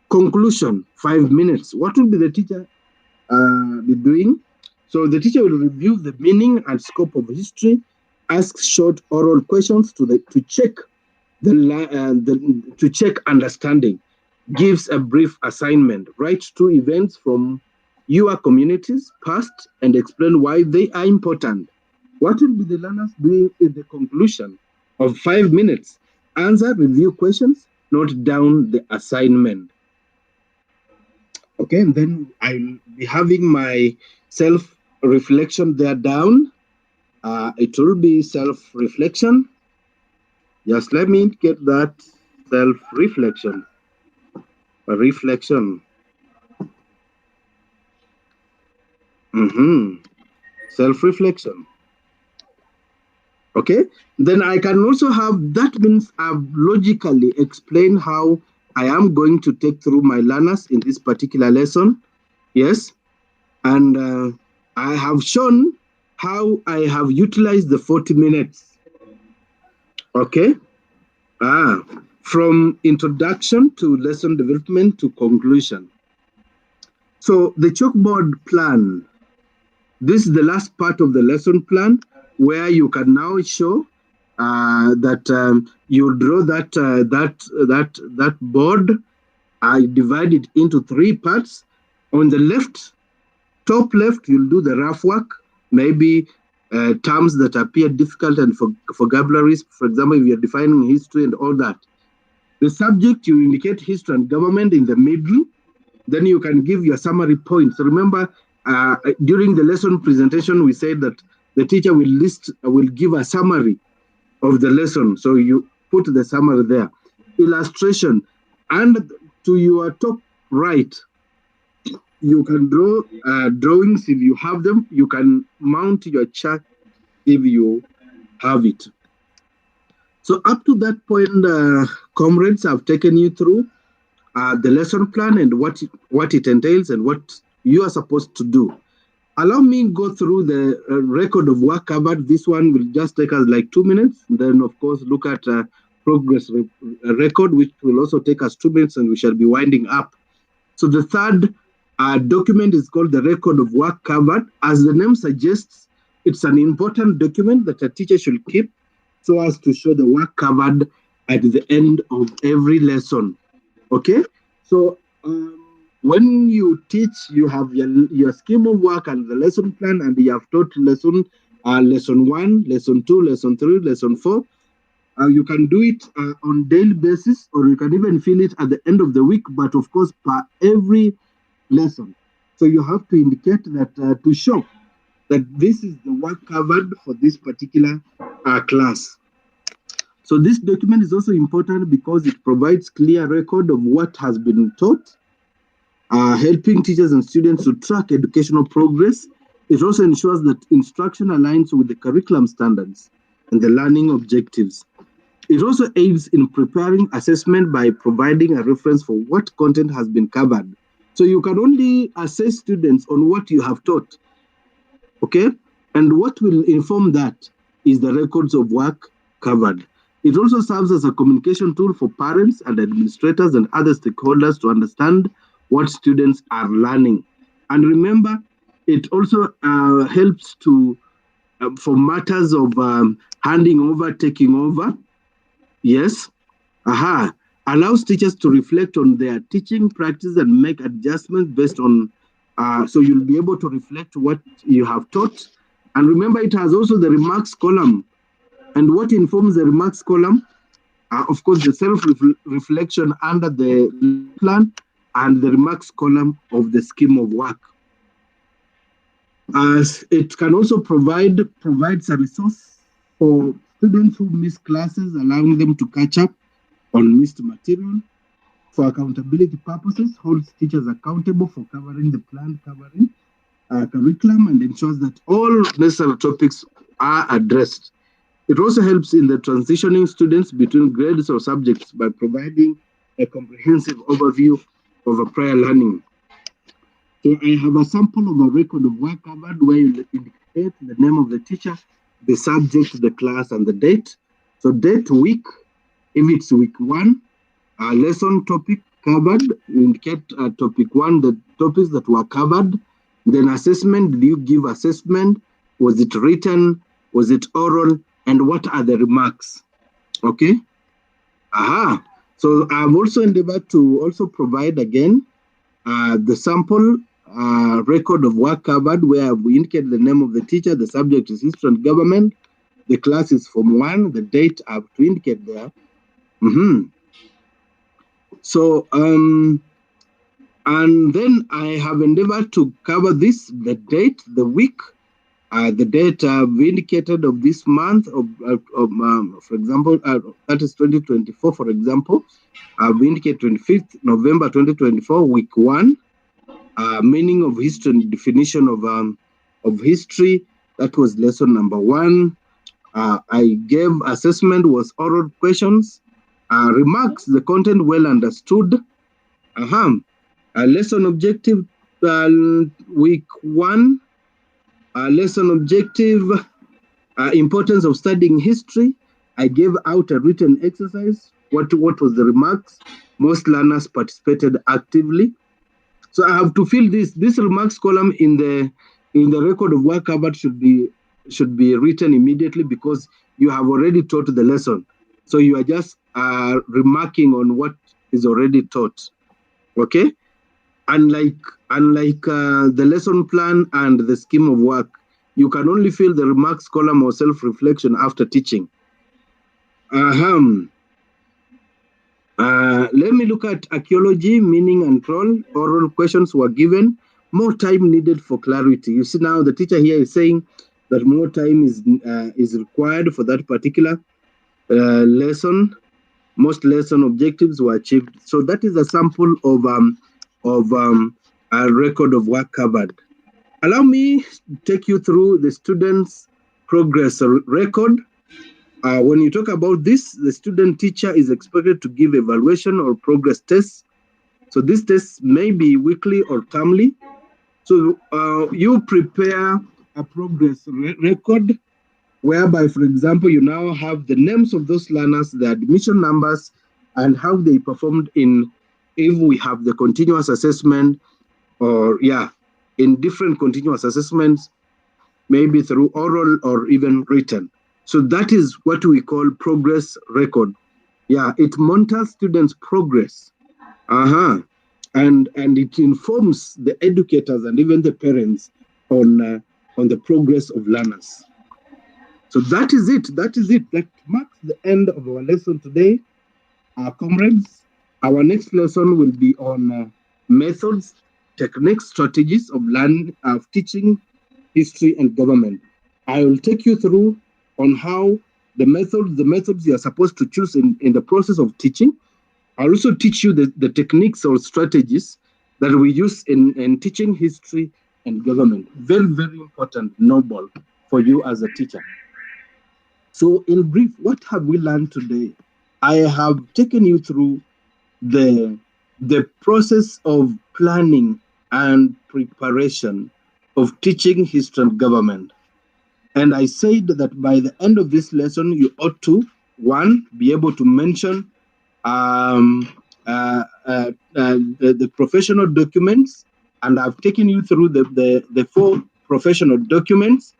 Conclusion, 5 minutes. What will be the teacher be doing? So the teacher will review the meaning and scope of history, ask short oral questions to check to check understanding, gives a brief assignment, write 2 events from your communities past and explain why they are important. What will be the learners doing in the conclusion of 5 minutes? Answer, review questions, note down the assignment. Okay, and then I'll be having my self-reflection there down. It will be self-reflection. Just let me get that self-reflection. Reflection. Self-reflection. Okay, then I can also have, that means I've logically explained how I am going to take through my learners in this particular lesson. Yes, and I have shown how I have utilized the 40 minutes. Okay, from introduction to lesson development to conclusion. So the chalkboard plan, this is the last part of the lesson plan, where you can now show that you draw that board. I divide it into 3 parts. On the left, top left, you'll do the rough work, maybe terms that appear difficult and vocabularies. For example, if you're defining history and all that. The subject, you indicate history and government in the middle. Then you can give your summary points. So remember, during the lesson presentation, we said that the teacher will give a summary of the lesson. So you put the summary there. Illustration. And to your top right, you can draw drawings if you have them. You can mount your chart if you have it. So up to that point, comrades, I've taken you through the lesson plan and what it entails and what you are supposed to do. Allow me go through the record of work covered. This one will just take us like 2 minutes. Then, of course, look at progress record, which will also take us 2 minutes, and we shall be winding up. So the third document is called the record of work covered. As the name suggests, it's an important document that a teacher should keep so as to show the work covered at the end of every lesson. Okay, so when you teach, you have your scheme of work and the lesson plan, and you have taught lesson 1, lesson 2, lesson 3, lesson 4. You can do it on daily basis, or you can even fill it at the end of the week, but of course per every lesson. So you have to indicate that to show that this is the work covered for this particular class. So this document is also important because it provides clear record of what has been taught, helping teachers and students to track educational progress. It also ensures that instruction aligns with the curriculum standards and the learning objectives. It also aids in preparing assessment by providing a reference for what content has been covered. So you can only assess students on what you have taught, okay? And what will inform that is the records of work covered. It also serves as a communication tool for parents and administrators and other stakeholders to understand what students are learning. And remember, it also helps to for matters of handing over, taking over. Yes. Allows teachers to reflect on their teaching practice and make adjustments based on, so you'll be able to reflect what you have taught. And remember, it has also the remarks column. And what informs the remarks column? Of course, the self-reflection under the plan and the remarks column of the scheme of work. As it can also provides a resource for students who miss classes, allowing them to catch up on missed material. For accountability purposes, holds teachers accountable for covering the planned curriculum and ensures that all necessary topics are addressed. It also helps in the transitioning students between grades or subjects by providing a comprehensive overview of a prior learning. So I have a sample of a record of work covered where you indicate the name of the teacher, the subject, the class, and the date. So date, week, if it's week 1, lesson topic covered, you indicate topic 1, the topics that were covered. Then assessment, did you give assessment? Was it written? Was it oral? And what are the remarks? Okay. So I've also endeavored to also provide again the sample record of work covered where we indicate the name of the teacher, the subject is history and government, the class is Form 1, the date I have to indicate there. So, and then I have endeavored to cover this, the date, the week, the date I've indicated of this month, for example, that is 2024, for example. I've indicated 25th November 2024, week 1, meaning of history and definition of history. That was lesson number 1. I gave assessment was oral questions. Remarks, the content well understood. Lesson objective, week 1. Lesson objective, importance of studying history. I gave out a written exercise. What was the remarks? Most learners participated actively. So I have to fill this remarks column in the record of work covered should be written immediately because you have already taught the lesson. So you are just remarking on what is already taught. Okay? Unlike the lesson plan and the scheme of work, you can only fill the remarks column or self-reflection after teaching. Let me look at archaeology, meaning and role. Oral questions were given. More time needed for clarity. You see now the teacher here is saying that more time is required for that particular lesson. Most lesson objectives were achieved. So that is a sample of a record of work covered. Allow me to take you through the students' progress record. When you talk about this, the student teacher is expected to give evaluation or progress tests. So these tests may be weekly or termly. So you prepare a progress record whereby, for example, you now have the names of those learners, the admission numbers, and how they performed if we have the continuous assessment or in different continuous assessments, maybe through oral or even written. So that is what we call progress record. It monitors students' progress. And it informs the educators and even the parents on the progress of learners. So that is it. That marks the end of our lesson today. Comrades, our next lesson will be on methods, techniques, strategies of learning, of teaching, history, and government. I will take you through on how the methods you are supposed to choose in the process of teaching. I'll also teach you the techniques or strategies that we use in teaching history and government. Very, very important, noble for you as a teacher. So in brief, what have we learned today? I have taken you through the process of planning and preparation of teaching history and government. And I said that by the end of this lesson, you ought to, 1, be able to mention the professional documents, and I've taken you through the 4 professional documents,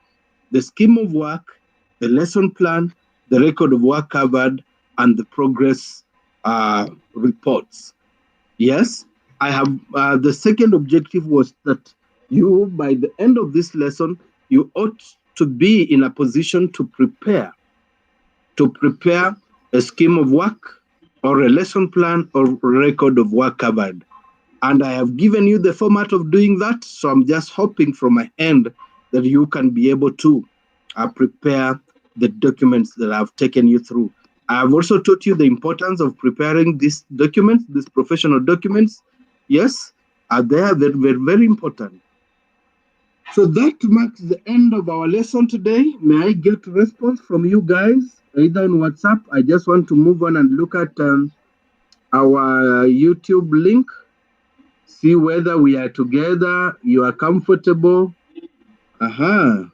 the scheme of work, the lesson plan, the record of work covered, and the progress reports. Yes, I have, the second objective was that you, by the end of this lesson, you ought to be in a position to prepare a scheme of work or a lesson plan or record of work covered. And I have given you the format of doing that, so I'm just hoping from my end that you can be able to prepare the documents that I've taken you through. I've also taught you the importance of preparing these documents, these professional documents. Yes, they're very important. So that marks the end of our lesson today. May I get a response from you guys, either on WhatsApp? I just want to move on and look at our YouTube link, see whether we are together, you are comfortable. Aha.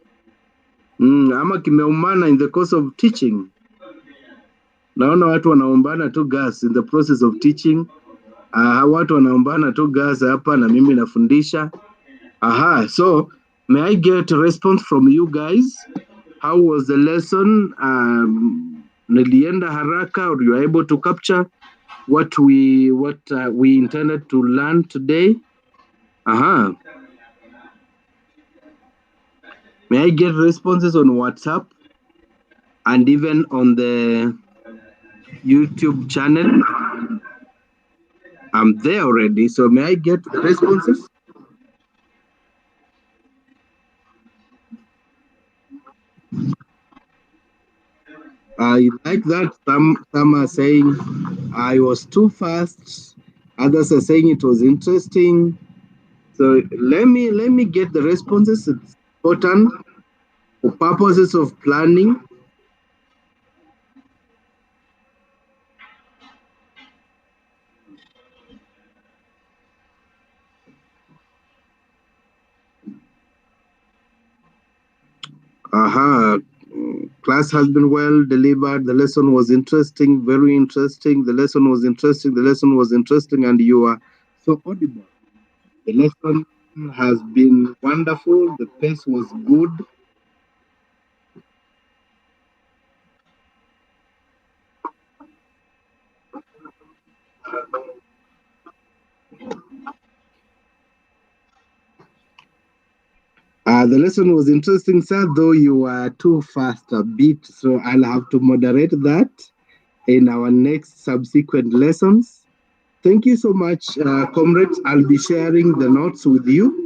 Ama kimeumana in the course of teaching. Naona watu wanaombana tu gas in the process of teaching. Watu wanaombana tu gas hapa na mimi nafundisha. Aha, so may I get a response from you guys? How was the lesson? Nilienda haraka, or you were able to capture what we intended to learn today? Aha. May I get responses on WhatsApp and even on the YouTube channel? I'm there already, so may I get the responses? I like that. Some are saying I was too fast. Others are saying it was interesting. So let me get the responses. It's important for purposes of planning. Aha. Class has been well delivered. The lesson was interesting, very interesting. The lesson was interesting. The lesson was interesting, and you are so audible. The lesson has been wonderful. The pace was good. The lesson was interesting, sir, though you were too fast a bit, so I'll have to moderate that in our next subsequent lessons. Thank you so much, comrades. I'll be sharing the notes with you.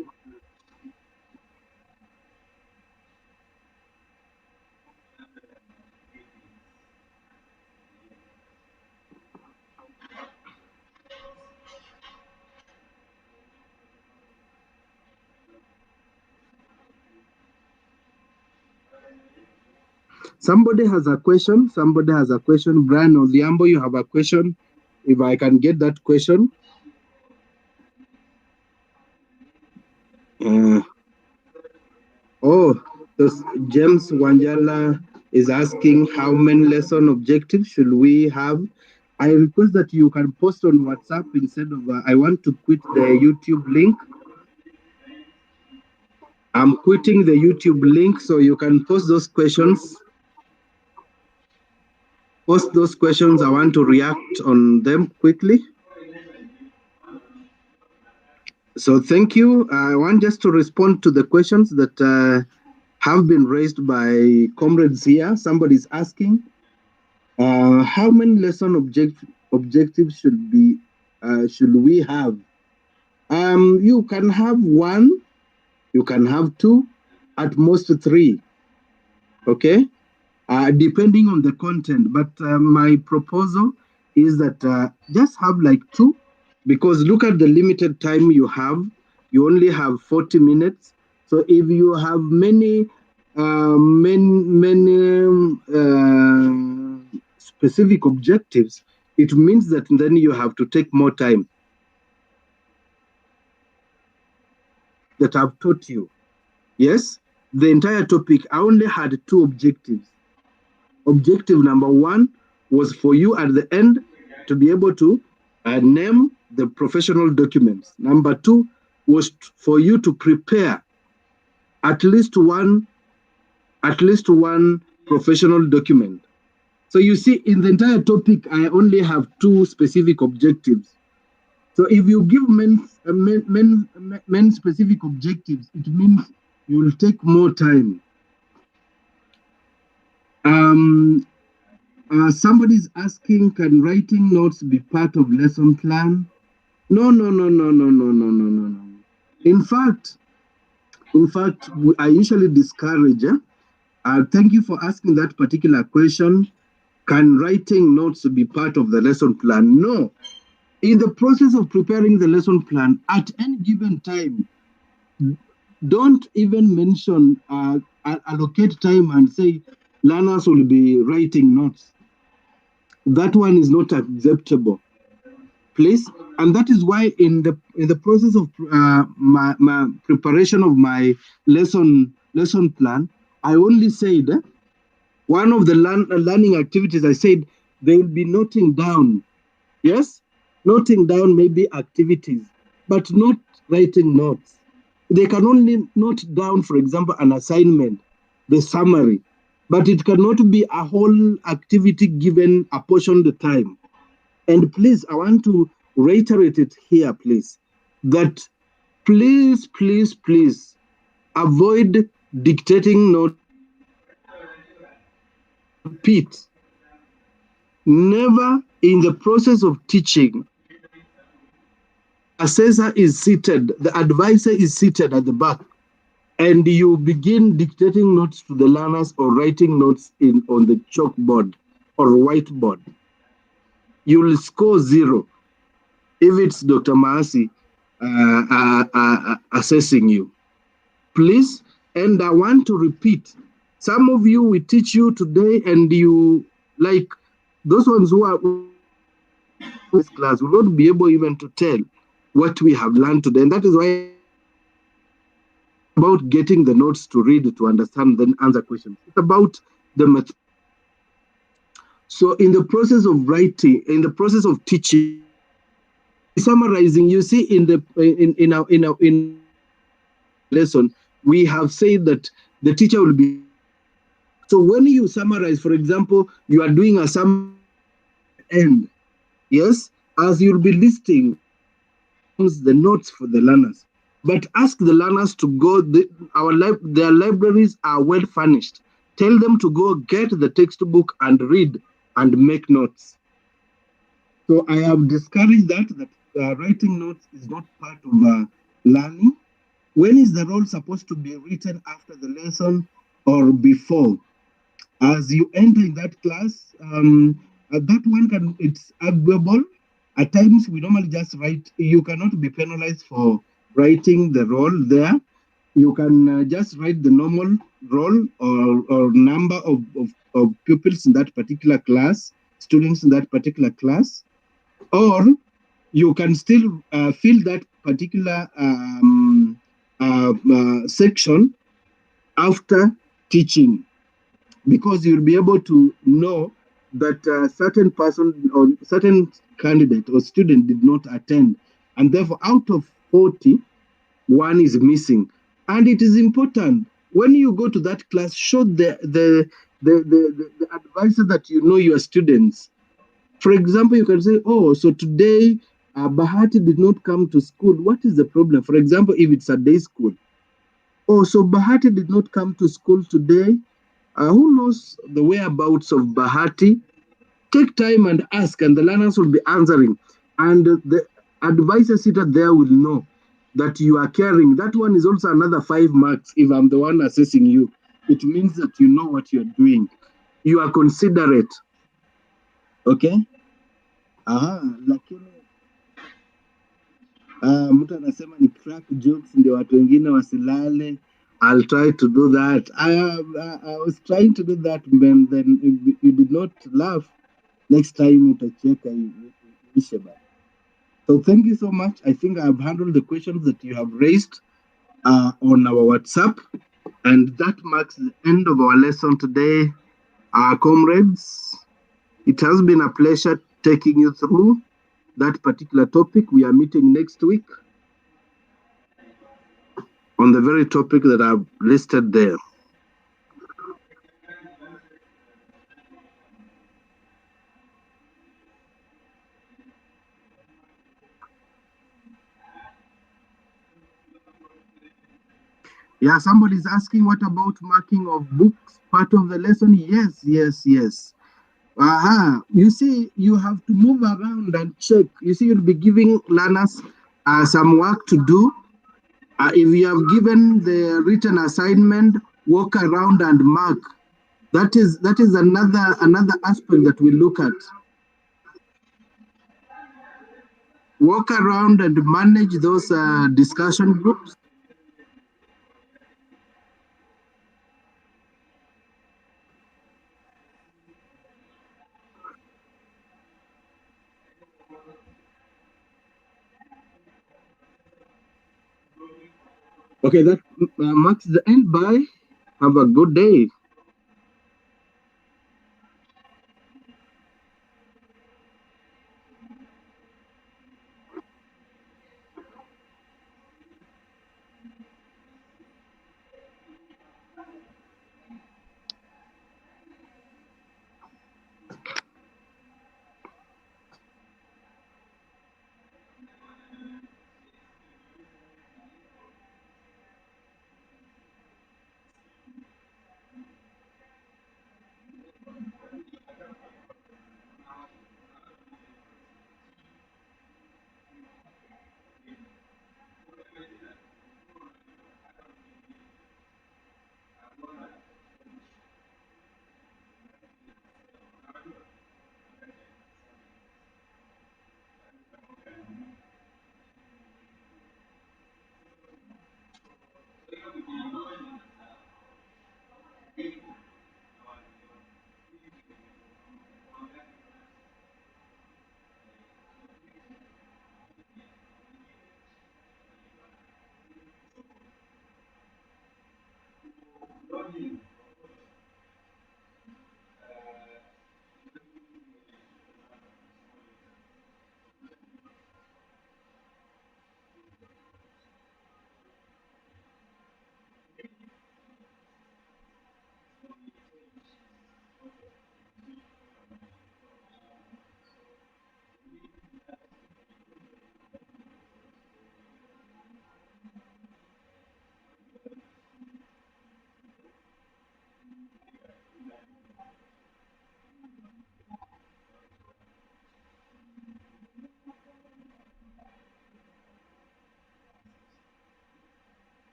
Somebody has a question. Somebody has a question. Brian Odhiambo, you have a question. If I can get that question. James Wanjala is asking how many lesson objectives should we have? I request that you can post on WhatsApp instead of, I want to quit the YouTube link. I'm quitting the YouTube link, so you can post those questions. Post those questions. I want to react on them quickly. So thank you. I want just to respond to the questions that have been raised by comrades here. Somebody's asking, how many lesson objectives should we have? You can have one, you can have two, at most three. Okay, depending on the content. But my proposal is that just have like two, because look at the limited time you have. You only have 40 minutes. So if you have many specific objectives, it means that then you have to take more time that I've taught you. Yes, the entire topic, I only had two objectives. Objective number one was for you at the end to be able to name the professional documents. Number two was for you to prepare at least one professional document. So you see, in the entire topic, I only have two specific objectives. So if you give men specific objectives, it means you will take more time. Somebody's asking, can writing notes be part of lesson plan? No. In fact, In fact, I usually discourage. Thank you for asking that particular question. Can writing notes be part of the lesson plan? No. In the process of preparing the lesson plan, at any given time, don't even mention, allocate time and say learners will be writing notes. That one is not acceptable, please. And that is why in the process of my preparation of my lesson plan, I only said one of the learning activities. I said they will be noting down. Yes, noting down maybe activities, but not writing notes. They can only note down, for example, an assignment, the summary, but it cannot be a whole activity given a portion of the time. And please, I want to reiterate it here, please, that please, please, please avoid dictating notes. Repeat, never in the process of teaching, assessor is seated, the advisor is seated at the back, and you begin dictating notes to the learners or writing notes on the chalkboard or whiteboard. You will score 0 if it's Dr. Maasi assessing you. Please, and I want to repeat, some of you we teach you today, and you, like those ones who are in this class, will not be able even to tell what we have learned today. And that is why about getting the notes to read, to understand, then answer questions. It's about the method. So in the process of writing, in the process of teaching, summarizing, you see in our lesson, we have said that the teacher will be. So when you summarize, for example, you are doing a summary end, yes, as you'll be listing the notes for the learners. But ask the learners to go, their libraries are well furnished. Tell them to go get the textbook and read and make notes. So I have discouraged that writing notes is not part of learning. When is the role supposed to be written, after the lesson or before? As you enter in that class, that one it's arguable. At times, we normally just write. You cannot be penalized for writing the role there. You can just write the normal role or number of pupils in that particular class, students in that particular class, or you can still fill that particular section after teaching, because you'll be able to know that a certain person or certain candidate or student did not attend, and therefore out of 40, one is missing. And it is important, when you go to that class, show the advisor that you know your students. For example, you can say, oh, so today Bahati did not come to school. What is the problem? For example, if it's a day school. Oh, so Bahati did not come to school today. Who knows the whereabouts of Bahati? Take time and ask, and the learners will be answering. And the advisor seated there will know that you are caring. That one is also another 5 marks if I'm the one assessing you. It means that you know what you're doing. You are considerate. Okay? Lakini mtu anasema ni crack jokes ndio watu wengine wasilale. I'll try to do that. I was trying to do that, but then you did not laugh. Next time utacheka. So thank you so much. I think I've handled the questions that you have raised on our WhatsApp, and that marks the end of our lesson today, comrades. It has been a pleasure taking you through that particular topic. We are meeting next week on the very topic that I've listed there. Yeah, somebody's asking, what about marking of books, part of the lesson? Yes. You see, you have to move around and check. You see, you'll be giving learners some work to do. If you have given the written assignment, walk around and mark. That is another aspect that we look at. Walk around and manage those discussion groups. Okay, that marks the end. Bye. Have a good day.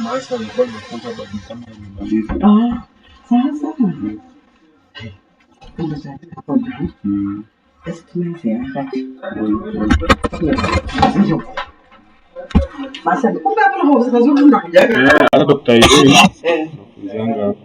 Maisha alikuwa amefunga bagi kama amemaliza. Sasa estimate yakati basi kumbe hapo hapo zikazuri tunakuja Hata Dr. Irene nakuzanga hapa